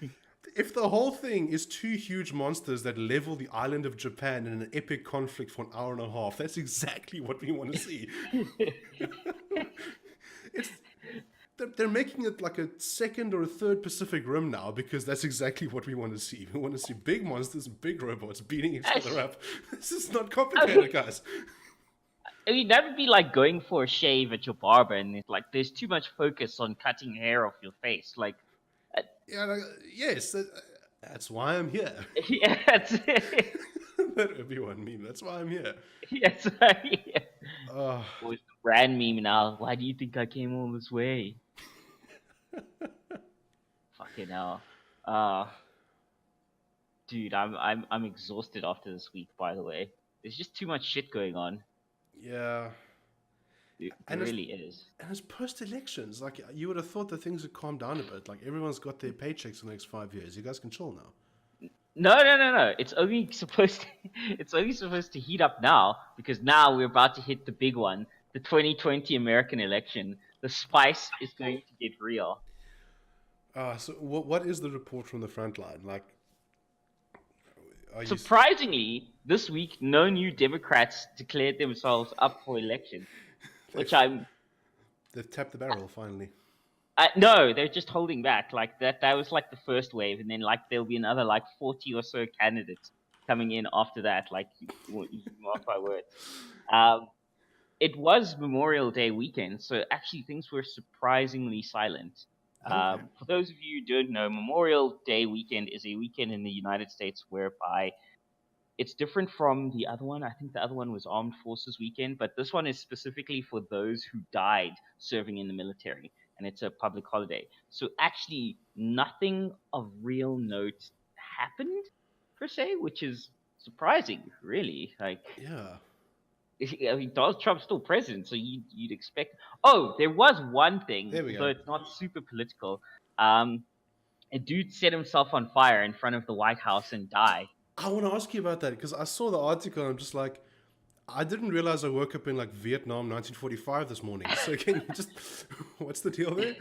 B: If the whole thing is two huge monsters that level the island of Japan in an epic conflict for an hour and a half, that's exactly what we want to see. It's they're making it like a second or a third Pacific Rim now, because that's exactly what we want to see. We want to see big monsters and big robots beating each other up. This is not complicated, guys.
A: I mean, that would be like going for a shave at your barber, and it's like there's too much focus on cutting hair off your face. Like, uh,
B: Yeah, yes, that's why I'm here.
A: yeah,
B: That Obi-Wan meme. That's why I'm here.
A: yes, yeah.
B: Uh,
A: Or it's the brand meme now. Why do you think I came all this way? Fucking hell. Uh, dude, I'm exhausted after this week. By the way, there's just too much shit going on.
B: yeah,
A: There
B: and it's
A: really is.
B: and it's post-elections. Like, you would have thought that things would calm down a bit. Like, everyone's got their paychecks for the next 5 years. You guys can chill now.
A: No. It's only supposed to, it's only supposed to heat up now because now we're about to hit the big one, the 2020 American election. The spice is going to get real.
B: So what is the report from the front line? Like, are you?
A: Surprisingly, this week no new Democrats declared themselves up for election, which
B: They've
A: I'm
B: they've tapped the barrel finally.
A: no, they're just holding back. Like that was like the first wave, and then like there'll be another like 40 or so candidates coming in after that. Like you mark my words. Um, it was Memorial Day weekend, so actually things were surprisingly silent.
B: Okay.
A: For those of you who don't know, Memorial Day weekend is a weekend in the United States whereby it's different from the other one. I think the other one was Armed Forces Weekend, but this one is specifically for those who died serving in the military, and it's a public holiday. So actually, nothing of real note happened per se, which is surprising, really. Like,
B: Yeah.
A: I mean, Donald Trump's still president, so you'd expect. Oh, there was one thing,
B: There we
A: although
B: go.
A: it's not super political. Um, a dude set himself on fire in front of the White House and died.
B: I want to ask you about that, because I saw the article and I'm just like, I didn't realize I woke up in like Vietnam 1945 this morning. So can you just, what's the deal there?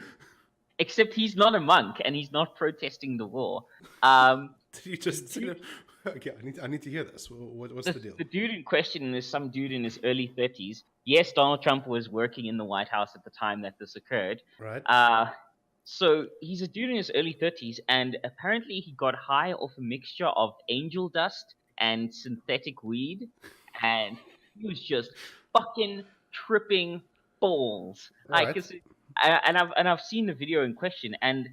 A: Except he's not a monk and he's not protesting the war. Um,
B: Did you
A: the
B: just say
A: dude,
B: that? Okay, I need to hear this. What's the deal?
A: the dude in question is some dude in his early 30s. Yes, Donald Trump was working in the White House at the time that this occurred.
B: Right?
A: Uh, so he's a dude in his early 30s, and apparently he got high off a mixture of angel dust and synthetic weed, and he was just fucking tripping balls.
B: All
A: Like,
B: right.
A: I've seen the video in question, and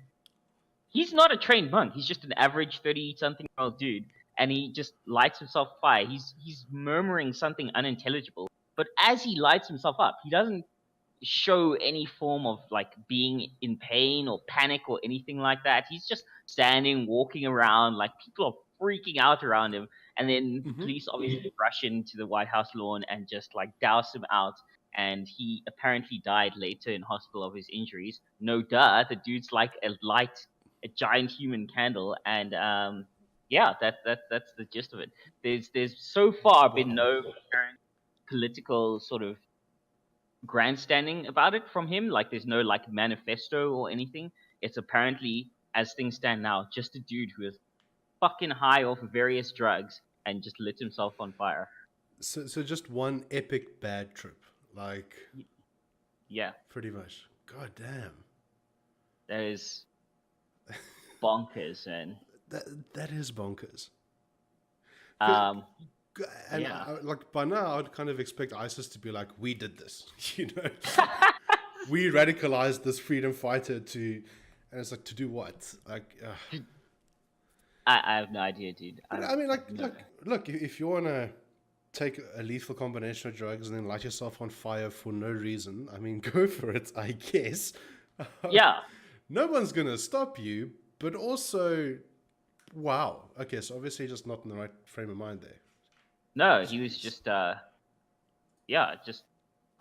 A: he's not a trained monk. He's just an average 30-something-year-old dude, and he just lights himself fire. He's murmuring something unintelligible, but as he lights himself up, he doesn't show any form of like being in pain or panic or anything like that. He's just standing, walking around, like people are freaking out around him, and then the
B: Mm-hmm.
A: police obviously rush into the White House lawn and just like douse him out. And he apparently died later in hospital of his injuries. No duh, the dude's like a giant human candle, and yeah, that's the gist of it. There's so far been
B: Wow.
A: no apparent political sort of grandstanding about it from him. Like there's no like manifesto or anything. It's apparently, as things stand now, just a dude who is fucking high off various drugs and just lit himself on fire.
B: So just one epic bad trip, like
A: Yeah,
B: pretty much. God damn.
A: that is bonkers, and
B: That is bonkers.
A: um,
B: And
A: yeah.
B: like by now, I'd kind of expect ISIS to be like, "We did this," you know. We radicalized this freedom fighter to, and it's like to do what? Like,
A: I have no idea, dude.
B: but
A: I
B: I mean,
A: have no.
B: look, if you wanna take a lethal combination of drugs and then light yourself on fire for no reason, I mean, go for it, I guess.
A: Yeah,
B: No one's gonna stop you, but also, wow. Okay, so obviously just not in the right frame of mind there.
A: no, he was just yeah, just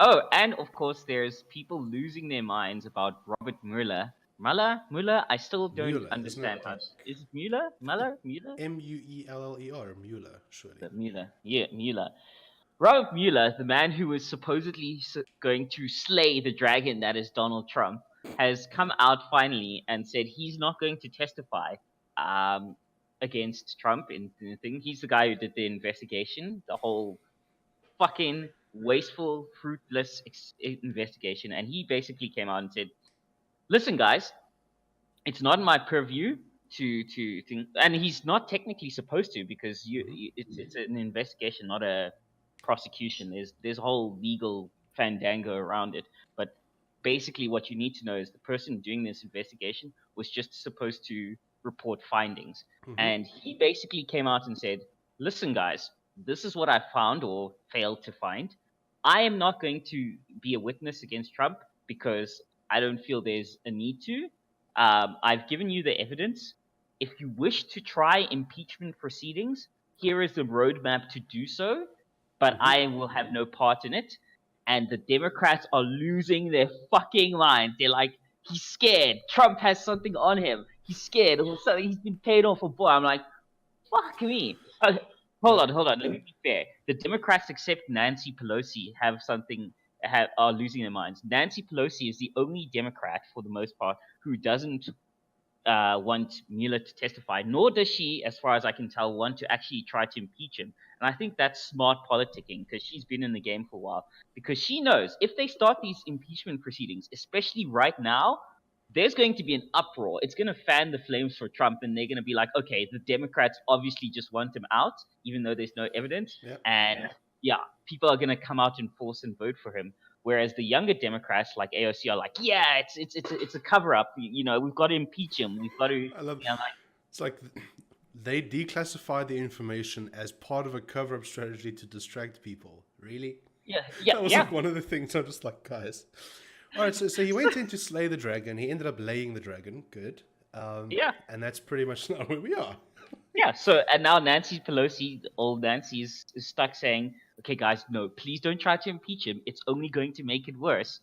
A: oh, and of course, there's people losing their minds about Robert Mueller. Mueller. I still don't
B: Mueller, isn't
A: understand how.
B: it?
A: Is it Mueller? Mueller?
B: Mueller, Mueller, surely.
A: The Mueller. Yeah, Mueller. Robert Mueller, the man who was supposedly going to slay the dragon that is Donald Trump, has come out finally and said he's not going to testify um, against Trump in the thing. He's the guy who did the investigation, the whole fucking wasteful, fruitless investigation. And he basically came out and said, "Listen, guys, it's not in my purview to think." And he's not technically supposed to because
B: Hmm.
A: it's an investigation, not a prosecution. There's a whole legal fandango around it. But basically, what you need to know is the person doing this investigation was just supposed to report findings,
B: Hmm.
A: and he basically came out and said, "Listen, guys, this is what I found or failed to find. I am not going to be a witness against Trump because I don't feel there's a need to. I've given you the evidence. If you wish to try impeachment proceedings, here is the roadmap to do so, but
B: Hmm.
A: I will have no part in it." And the Democrats are losing their fucking mind. They're like, he's scared. Trump has something on him. He's scared. Or something. He's been paid off for boy. I'm like, fuck me. Hold on. Let me be fair. The Democrats, except Nancy Pelosi, are losing their minds. Nancy Pelosi is the only Democrat, for the most part, who doesn't want Mueller to testify, nor does she, as far as I can tell, want to actually try to impeach him. And I think that's smart politicking because she's been in the game for a while. Because she knows if they start these impeachment proceedings, especially right now, there's going to be an uproar. It's going to fan the flames for Trump, and they're going to be like, okay, the Democrats obviously just want him out, even though there's no evidence.
B: Yeah.
A: And yeah, people are going to come out in force and vote for him. Whereas the younger Democrats like AOC are like, yeah, it's a cover up. You know, we've got to impeach him. We've got to,
B: I love.
A: like,
B: It's like they declassified the information as part of a cover-up strategy to distract people. Really? That was
A: yeah,
B: like one of the things. I'm just like, guys. All right, so he went in to slay the dragon. He ended up laying the dragon. Good.
A: yeah,
B: And that's pretty much now where we are.
A: yeah. So and now Nancy Pelosi, old Nancy, is stuck saying, okay, guys, no, please don't try to impeach him. It's only going to make it worse.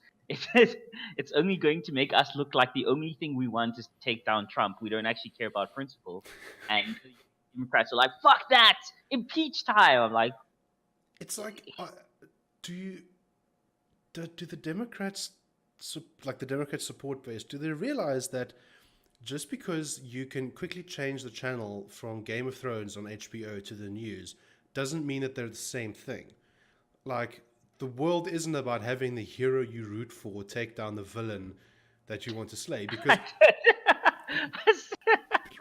A: It's only going to make us look like the only thing we want is to take down Trump. We don't actually care about principle. And the Democrats are like, fuck that, impeach time. I'm like,
B: It's like, do you do the Democrats, like the Democrat support base, do they realize that just because you can quickly change the channel from Game of Thrones on HBO to the news doesn't mean that they're the same thing? Like, the world isn't about having the hero you root for take down the villain that you want to slay, because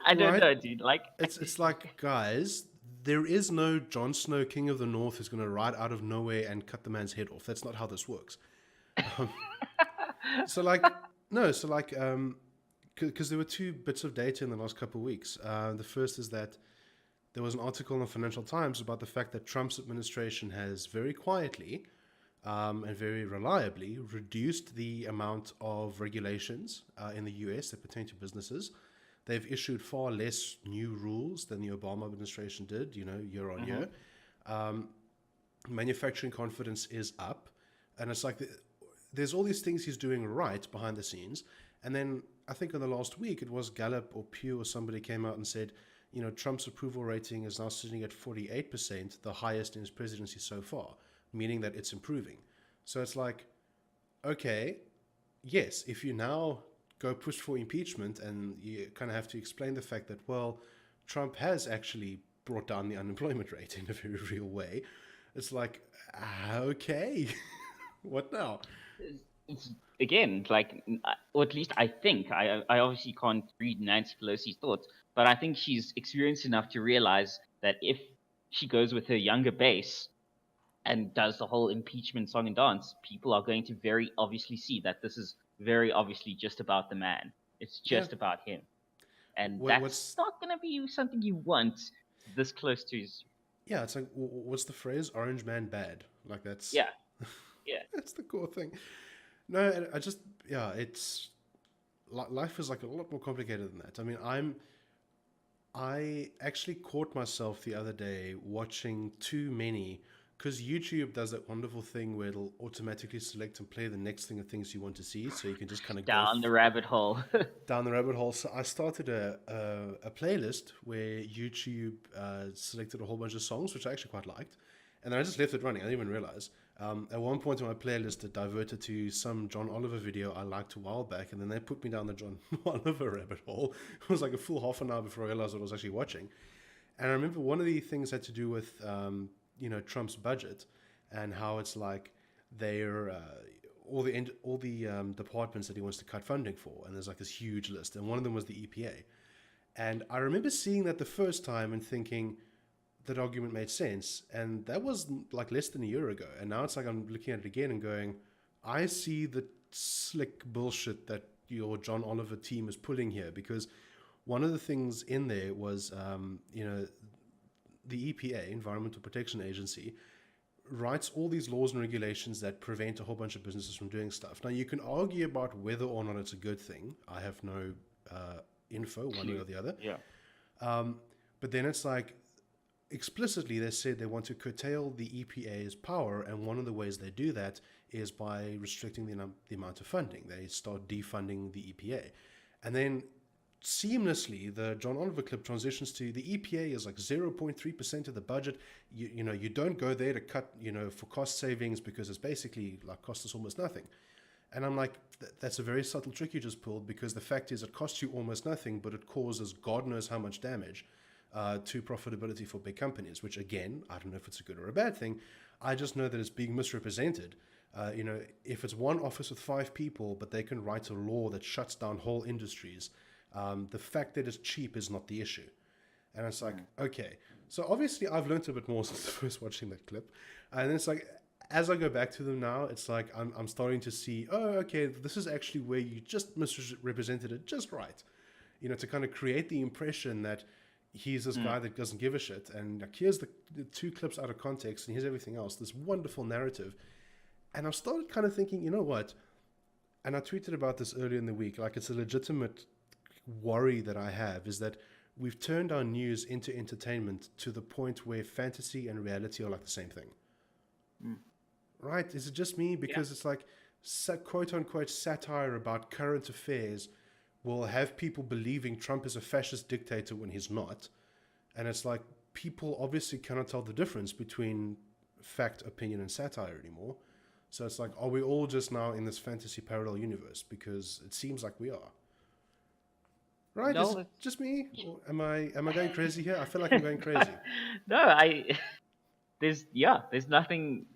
A: I don't
B: right,
A: know, dude. Like,
B: it's like, guys, there is no Jon Snow, King of the North, who's going to ride out of nowhere and cut the man's head off. That's not how this works. So like, no, so like, because there were two bits of data in the last couple of weeks. The first is that there was an article in the Financial Times about the fact that Trump's administration has very quietly and very reliably reduced the amount of regulations in the US that pertain to businesses. They've issued far less new rules than the Obama administration did, you know, year on
A: mhm.
B: year. Manufacturing confidence is up. And it's like there's all these things he's doing right behind the scenes. And then I think in the last week, it was Gallup or Pew or somebody came out and said, Trump's approval rating is now sitting at 48%, the highest in his presidency so far, meaning that it's improving. So it's like, okay, yes, if you now go push for impeachment and you kind of have to explain the fact that, well, Trump has actually brought down the unemployment rate in a very real way, it's like, okay, what now?
A: It's, again, like, or at least I think, I obviously can't read Nancy Pelosi's thoughts, but I think she's experienced enough to realize that if she goes with her younger base and does the whole impeachment song and dance, people are going to very obviously see that this is very obviously just about the man. It's
B: Yeah.
A: just about him. And that's
B: What's
A: not going to be something you want this close to his.
B: Yeah, it's like what's the phrase? Orange man bad. Like that's
A: Yeah, yeah.
B: that's the core thing. No, I just yeah, it's life is like a lot more complicated than that. I mean, I actually caught myself the other day watching too many because YouTube does that wonderful thing where it'll automatically select and play the next thing of things you want to see, so you can just kind of
A: Down the rabbit hole.
B: down the rabbit hole. So I started a playlist where YouTube selected a whole bunch of songs, which I actually quite liked. And then I just left it running. I didn't even realize. At one point in my playlist, it diverted to some John Oliver video I liked a while back, and then they put me down the John Oliver rabbit hole. It was like a full half an hour before I realized what I was actually watching. And I remember one of the things had to do with, Trump's budget and how it's like they're all the departments that he wants to cut funding for, and there's like this huge list, and one of them was the EPA. And I remember seeing that the first time and thinking that argument made sense, and that was like less than a year ago. And now it's like I'm looking at it again and going, I see the slick bullshit that your John Oliver team is pulling here, because one of the things in there was, the EPA, Environmental Protection Agency, writes all these laws and regulations that prevent a whole bunch of businesses from doing stuff. Now, you can argue about whether or not it's a good thing. I have no info, one way or the other.
A: Yeah.
B: But then it's like, explicitly, they said they want to curtail the EPA's power, and one of the ways they do that is by restricting the amount of funding. They start defunding the EPA. And then seamlessly, the John Oliver clip transitions to the EPA is like 0.3% of the budget. You don't go there to cut, for cost savings, because it's basically like cost us almost nothing. And I'm like, that's a very subtle trick you just pulled, because the fact is it costs you almost nothing, but it causes God knows how much damage to profitability for big companies, which again, I don't know if it's a good or a bad thing. I just know that it's being misrepresented. If it's one office with 5 people, but they can write a law that shuts down whole industries, the fact that it's cheap is not the issue. And it's like, okay. So obviously I've learned a bit more since first watching that clip. And it's like, as I go back to them now, it's like I'm starting to see, oh, okay, this is actually where you just misrepresented it just right. To kind of create the impression that he's this guy that doesn't give a shit. And like, here's the 2 clips out of context, and here's everything else, this wonderful narrative. And I've started kind of thinking, you know what? And I tweeted about this earlier in the week, like it's a legitimate worry that I have, is that we've turned our news into entertainment to the point where fantasy and reality are like the same thing. Right? Is it just me? Because it's like quote unquote satire about current affairs will have people believing Trump is a fascist dictator when he's not. And it's like people obviously cannot tell the difference between fact, opinion, and satire anymore. So it's like, are we all just now in this fantasy parallel universe? Because it seems like we are. Right?
A: No,
B: Is it just me? Or am I going crazy here? I feel like I'm going crazy.
A: no, there's nothing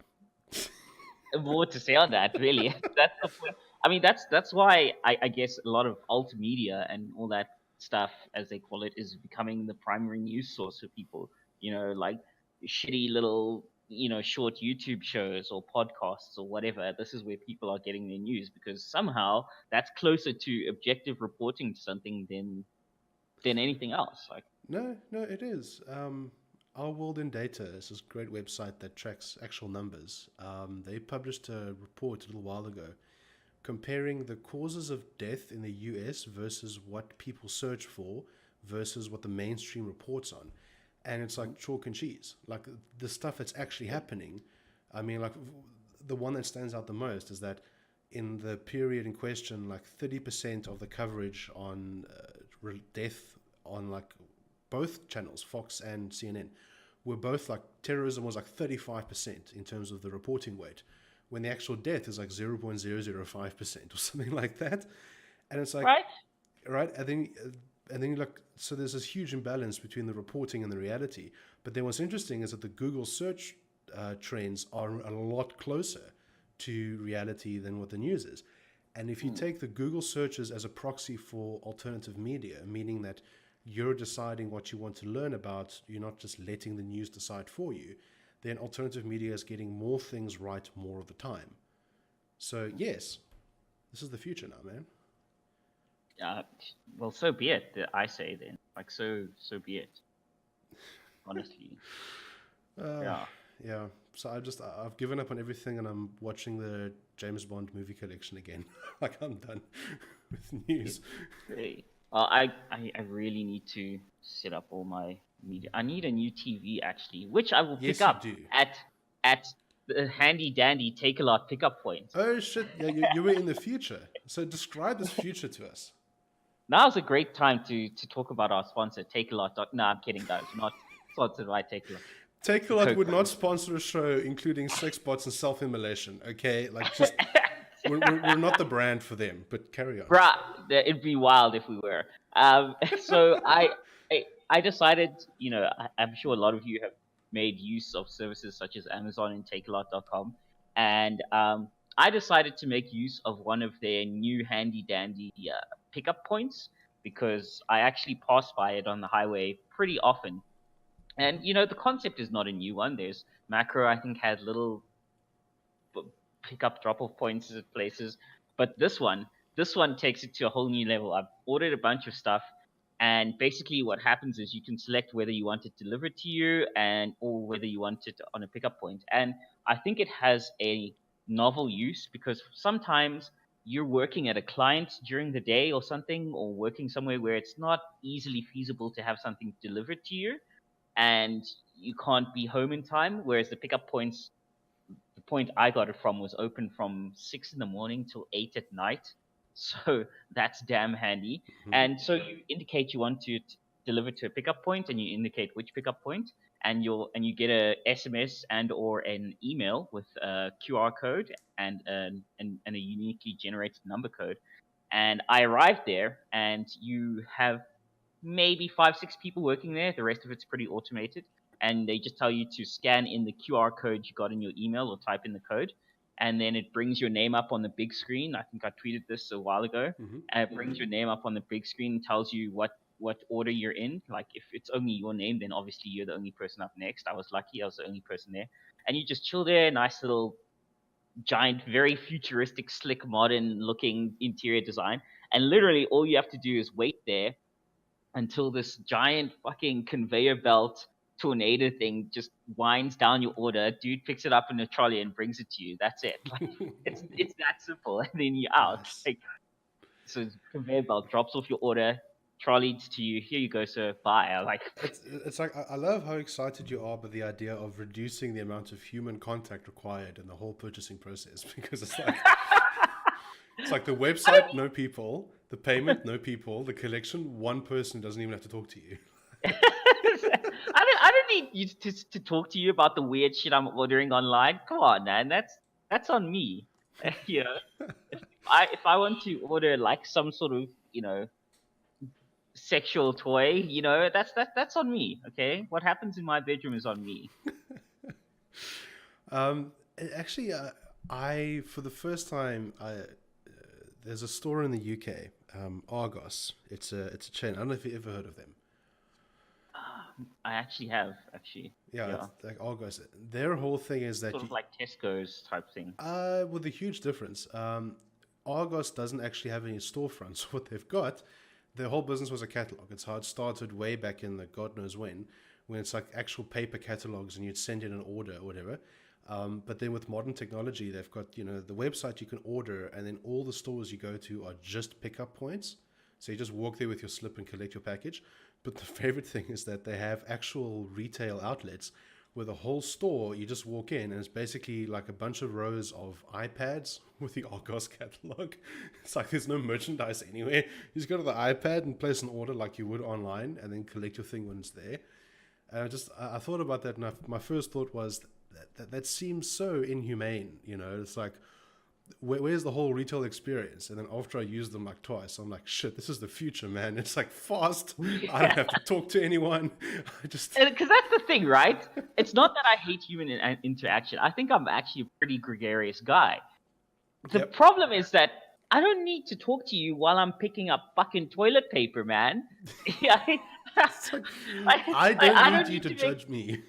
A: more to say on that, really. That's the point. I mean, that's why I guess a lot of alt media and all that stuff, as they call it, is becoming the primary news source for people. Like shitty little, short YouTube shows or podcasts or whatever. This is where people are getting their news, because somehow that's closer to objective reporting to something than anything else. Like,
B: No, it is. Our World in Data is this great website that tracks actual numbers. They published a report a little while ago comparing the causes of death in the US versus what people search for versus what the mainstream reports on. And it's like chalk and cheese. Like the stuff that's actually happening. I mean, like the one that stands out the most is that in the period in question, like 30% of the coverage on death on like both channels, Fox and CNN, were both like terrorism was like 35% in terms of the reporting weight, when the actual death is like 0.005% or something like that. And it's like,
A: Right?
B: right? And then you look, so there's this huge imbalance between the reporting and the reality. But then what's interesting is that the Google search trends are a lot closer to reality than what the news is. And if you take the Google searches as a proxy for alternative media, meaning that you're deciding what you want to learn about, you're not just letting the news decide for you, then alternative media is getting more things right more of the time. So, yes, this is the future now, man.
A: Uh, well, so be it. I say then, like, so be it. Honestly,
B: Uh,
A: yeah.
B: yeah. So I've given up on everything and I'm watching the James Bond movie collection again. Like I'm done with news.
A: Hey. I really need to set up all my media. I need a new TV actually, which I will pick
B: Yes, you
A: up
B: do.
A: at the handy dandy Take a Lot pickup point.
B: Oh shit! Yeah, you were in the future. So describe this future to us.
A: Now's a great time to talk about our sponsor, Take a Lot. No, I'm kidding, guys. We're not sponsored by Take a Lot.
B: Take a
A: The
B: Lot
A: Coke
B: would not
A: one.
B: sponsor a show including sex bots and self-immolation. Okay, like just we're not the brand for them. But carry on.
A: Bruh, it'd be wild if we were. So I decided, I'm sure a lot of you have made use of services such as Amazon and TakeALot.com, and I decided to make use of one of their new handy dandy pickup points because I actually pass by it on the highway pretty often. And the concept is not a new one. There's Macro, I think, had little pick up drop off points at places. But this one takes it to a whole new level. I've ordered a bunch of stuff, and basically what happens is you can select whether you want it delivered to you and or whether you want it on a pickup point. And I think it has a novel use because sometimes you're working at a client during the day or something, or working somewhere where it's not easily feasible to have something delivered to you, and you can't be home in time. Whereas the point I got it from was open from 6 in the morning till 8 at night. So that's damn handy. And so you indicate you want to deliver to a pickup point, and you indicate which pickup point, and you get a SMS and or an email with a QR code and a uniquely generated number code. And I arrived there, and you have maybe 5, 6 people working there. The rest of it's pretty automated. And they just tell you to scan in the QR code you got in your email or type in the code. And then it brings your name up on the big screen. I think I tweeted this a while ago. And it brings your name up on the big screen and tells you what order you're in. Like if it's only your name, then obviously you're the only person up next. I was lucky, I was the only person there. And you just chill there, nice little giant, very futuristic, slick, modern looking interior design. And literally all you have to do is wait there until this giant fucking conveyor belt tornado thing just winds down your order. Dude picks it up in a trolley and brings it to you. That's it. Like it's that simple, and then you're out.
B: Nice.
A: Like so, conveyor belt drops off your order, trolley to you. Here you go, sir. Bye. I'm like,
B: It's like I love how excited you are by the idea of reducing the amount of human contact required in the whole purchasing process because it's like the website, no people, the payment, no people, the collection, one person doesn't even have to talk to you.
A: I don't need you to talk to you about the weird shit I'm ordering online. Come on, man. That's on me. you know, if I want to order like some sort of sexual toy, that's on me. Okay, what happens in my bedroom is on me.
B: Actually, I for the first time, there's a store in the UK, Argos. It's a chain. I don't know if you ever heard of them.
A: I actually have
B: Yeah,
A: yeah,
B: it's like Argos. Their whole thing is that
A: sort of like Tesco's type thing.
B: with a huge difference. Argos doesn't actually have any storefronts. What they've got, their whole business was a catalog. It's how it started way back in the God knows when it's like actual paper catalogs and you'd send in an order or whatever. But then with modern technology, they've got the website you can order, and then all the stores you go to are just pickup points. So you just walk there with your slip and collect your package. But the favorite thing is that they have actual retail outlets where the whole store, you just walk in and it's basically like a bunch of rows of iPads with the Argos catalog. It's like there's no merchandise anywhere. You just go to the iPad and place an order like you would online and then collect your thing when it's there. And I thought about that, and my first thought was that seems so inhumane. It's like, where's the whole retail experience? And then after I used them like twice, I'm like, shit, this is the future, man. It's like fast. I don't have to talk to anyone. I just
A: Because that's the thing, right? It's not that I hate human interaction. I think I'm actually a pretty gregarious guy. The
B: Yep.
A: problem is that I don't need to talk to you while I'm picking up fucking toilet paper, man.
B: I don't need you to judge me.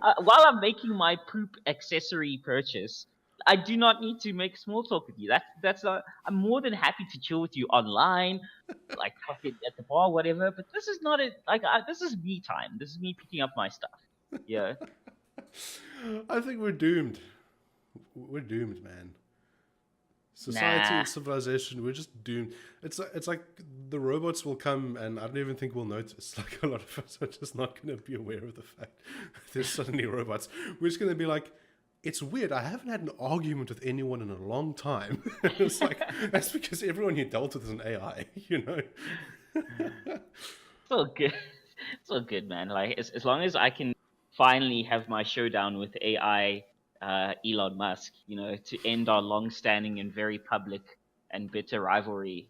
A: While I'm making my poop accessory purchase, I do not need to make small talk with you. That's not. I'm more than happy to chill with you online, like fucking at the bar, whatever. But this is not it. Like this is me time. This is me picking up my stuff. Yeah.
B: I think we're doomed. We're doomed, man. Society
A: Nah.
B: and civilization, we're just doomed. It's like the robots will come and I don't even think we'll notice. Like a lot of us are just not going to be aware of the fact there's suddenly robots. We're just going to be like, it's weird. I haven't had an argument with anyone in a long time. It's like, that's because everyone you dealt with is an AI,
A: It's all good. It's all good, man. Like as long as I can finally have my showdown with AI, Elon Musk, to end our long-standing and very public and bitter rivalry,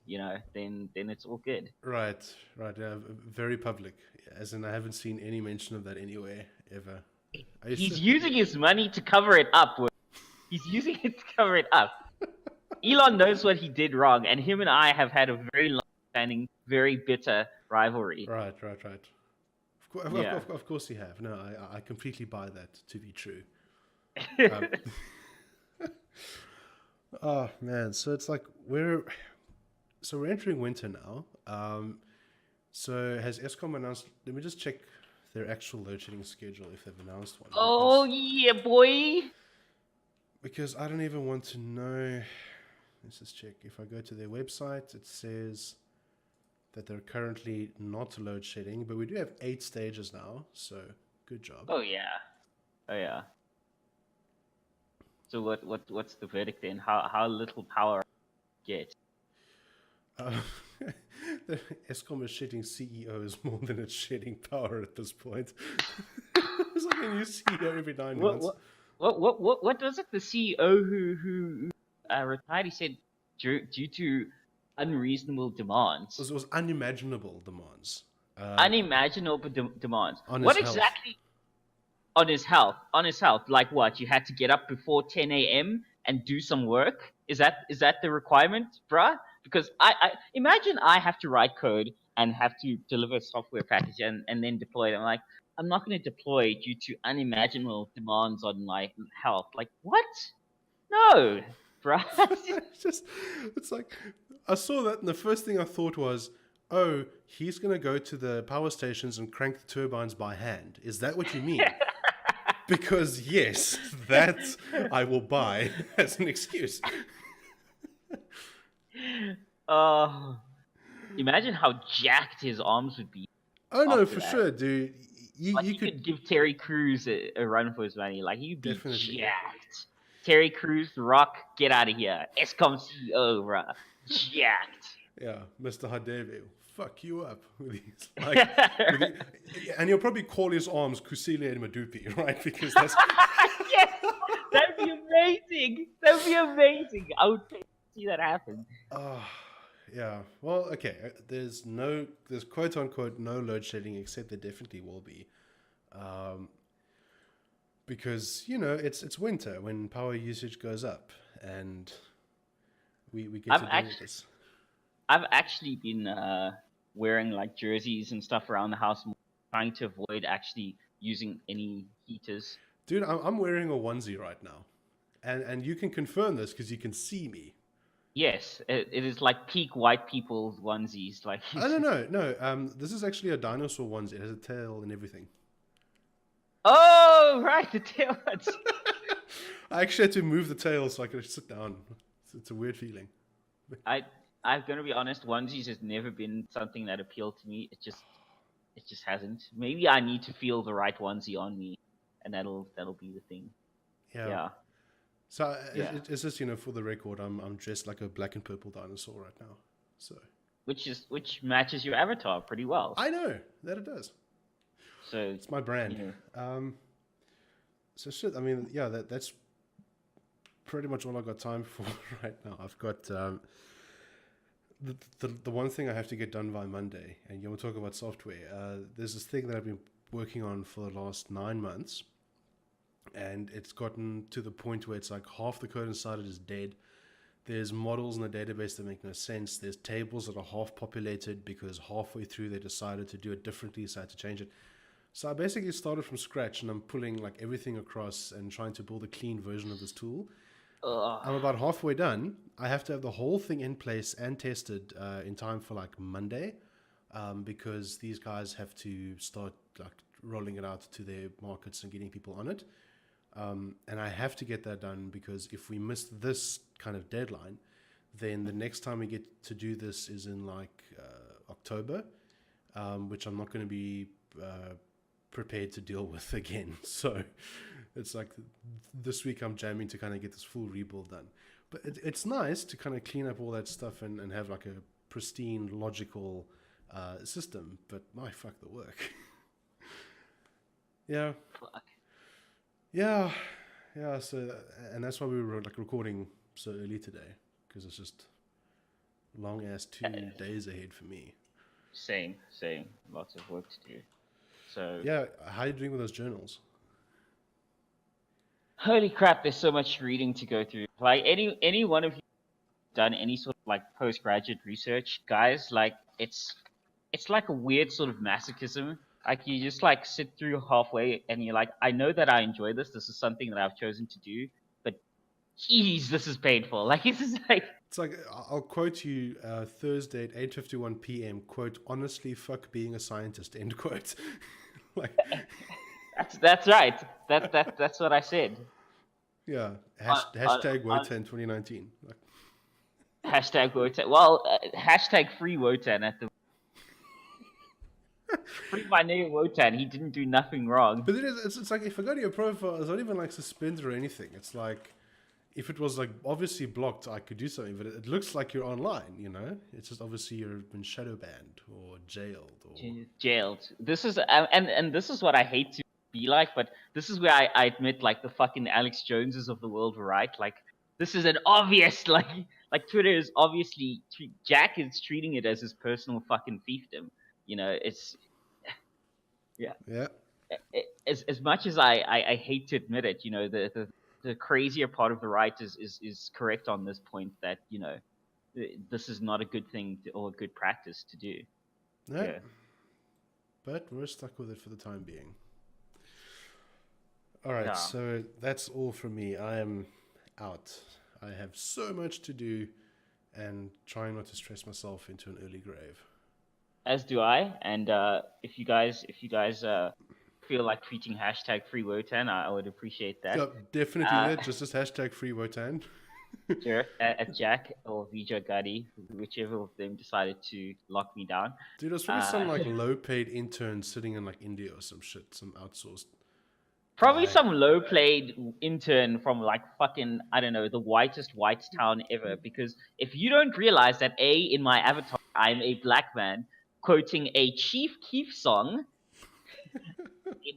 A: then it's all good.
B: Right. Very public. As in, I haven't seen any mention of that anywhere ever.
A: He's using his money to cover it up. He's using it to cover it up. Elon knows what he did wrong, and him and I have had a very long-standing, very bitter rivalry.
B: Right. Of course you have. No, I completely buy that to be true. Oh man, so it's like we're entering winter now. So has Eskom announced? Let me just check their actual load shedding schedule if they've announced one.
A: Oh yeah, boy.
B: Because I don't even want to know. Let's just check. If I go to their website, it says that they're currently not load shedding, but we do have 8 stages now. So good job.
A: Oh yeah. So what's the verdict then? How little power do you get?
B: The Eskom is shedding CEOs more than it's shedding power at this point. It's like a new CEO every 9 months.
A: What was it? The CEO who retired, he said due to unreasonable demands.
B: It was unimaginable demands.
A: Unimaginable demands.
B: On his
A: What
B: health.
A: exactly? On his health. Like what? You had to get up before 10 a.m. and do some work? Is that the requirement, bruh? Because I imagine I have to write code and have to deliver a software package and then deploy it. I'm like, I'm not going to deploy due to unimaginable demands on my health. Like, what? No, bruh.
B: It's like, I saw that and the first thing I thought was, oh, he's going to go to the power stations and crank the turbines by hand. Is that what you mean? Because yes, that I will buy as an excuse.
A: Imagine how jacked his arms would be.
B: Oh no,
A: After
B: for
A: that.
B: sure, dude. You
A: could give Terry Crews a run for his money. Like, he'd be
B: Definitely.
A: jacked. Terry Crews, The Rock, get out of here. Eskom CEO, bruh. Jacked.
B: Yeah, Mr. Hadebe will fuck you up with these. And he'll probably call his arms Kusile and Madupi, right? Because that's
A: Yes! That'd be amazing. That'd be amazing. I would pay to see that happen.
B: yeah. Well, okay. There's quote unquote no load shedding, except there definitely will be, because it's winter when power usage goes up, and we get to deal with this.
A: I've actually been wearing like jerseys and stuff around the house, trying to avoid actually using any heaters.
B: Dude, I'm wearing a onesie right now, and you can confirm this because you can see me.
A: Yes, it is like peak white people's onesies. Like,
B: I don't know. No, this is actually a dinosaur onesie. It has a tail and everything.
A: Oh, right, the tail.
B: I actually had to move the tail so I could sit down. It's a weird feeling.
A: I'm gonna be honest. Onesies has never been something that appealed to me. It just hasn't. Maybe I need to feel the right onesie on me and that'll be the thing.
B: Yeah.
A: Yeah,
B: So
A: yeah.
B: it's just, for the record, I'm dressed like a black and purple dinosaur right now. So
A: Which matches your avatar pretty well.
B: I know that it does.
A: So
B: It's my brand.
A: you know,
B: So shit. I mean, yeah, that's pretty much all I got time for right now. I've got the one thing I have to get done by Monday, and you want to talk about software. There's this thing that I've been working on for the last 9 months, and it's gotten to the point where it's like half the code inside it is dead. There's models in the database that make no sense. There's tables that are half populated because halfway through they decided to do it differently, so I had to change it. So I basically started from scratch, and I'm pulling like everything across and trying to build a clean version of this tool. I'm about halfway done. I have to have the whole thing in place and tested in time for like Monday, because these guys have to start like rolling it out to their markets and getting people on it. And I have to get that done because if we miss this kind of deadline, then the next time we get to do this is in like October, which I'm not going to be prepared to deal with again. So it's like this week I'm jamming to kind of get this full rebuild done. But it's nice to kind of clean up all that stuff and have like a pristine, logical system. But my fuck the work. Yeah.
A: fuck.
B: Yeah. Yeah. So, and that's why we were like recording so early today, because it's just long ass 2 days ahead for me.
A: Same. Lots of work to do. So
B: Yeah. How are you doing with those journals?
A: holy crap, there's so much reading to go through. Like any one of you done any sort of like postgraduate research, guys, like it's like a weird sort of masochism. Like you just like sit through halfway and you're like, I know that I enjoy this. This is something that I've chosen to do, but geez, this is painful. Like it's just like
B: It's like I'll quote you Thursday at 8:51 p.m. Quote, honestly, fuck being a scientist. End quote. Like,
A: that's right. That's what I said.
B: yeah.
A: On,
B: Hashtag
A: on,
B: Wotan 2019. Like,
A: hashtag Wotan. Well, hashtag free Wotan at the free my nigga Wotan. He didn't do nothing wrong.
B: but it's like if I go to your profile, it's not even like suspended or anything. It's like if it was like obviously blocked, I could do something, but it looks like you're online. It's just obviously you've been shadow banned or jailed or
A: Jailed. This is and this is what I hate to be like, but this is where I admit like the fucking Alex Joneses of the world were right. Like this is an obvious like Twitter is obviously Jack is treating it as his personal fucking fiefdom. It's yeah.
B: yeah.
A: As much as I hate to admit it, the crazier part of the right is correct on this point that this is not a good thing or a good practice to do.
B: No.
A: Yeah.
B: But we're stuck with it for the time being. All right,
A: Yeah.
B: so that's all from me. I am out. I have so much to do and trying not to stress myself into an early grave.
A: As do I. And if you guys feel like tweeting hashtag free Wotan, I would appreciate that.
B: Yeah, definitely that. Just as hashtag free Wotan.
A: Sure, at Jack or Vijay Gadi, whichever of them decided to lock me down.
B: Dude, there's probably some like low paid intern sitting in like India or some shit, some outsourced.
A: Probably
B: guy.
A: some low-played intern from like fucking, I don't know, the whitest white town ever. Because if you don't realize that in my avatar, I'm a black man quoting a Chief Keef song,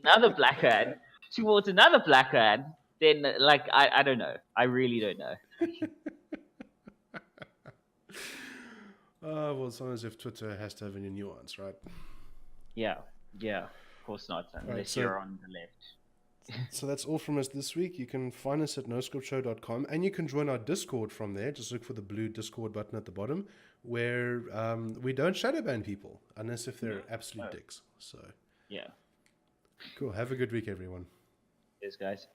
A: another black man towards another black man, then like I don't know. I really don't know.
B: Well, sometimes if Twitter has to have any nuance, right?
A: Yeah, of course not, unless
B: so-
A: you're on the left.
B: So that's all from us this week. You can find us at noscriptshow.com and you can join our Discord from there. Just look for the blue Discord button at the bottom where we don't shadow ban people unless if they're absolute dicks. So,
A: Yeah.
B: cool. Have a good week, everyone.
A: Cheers, guys.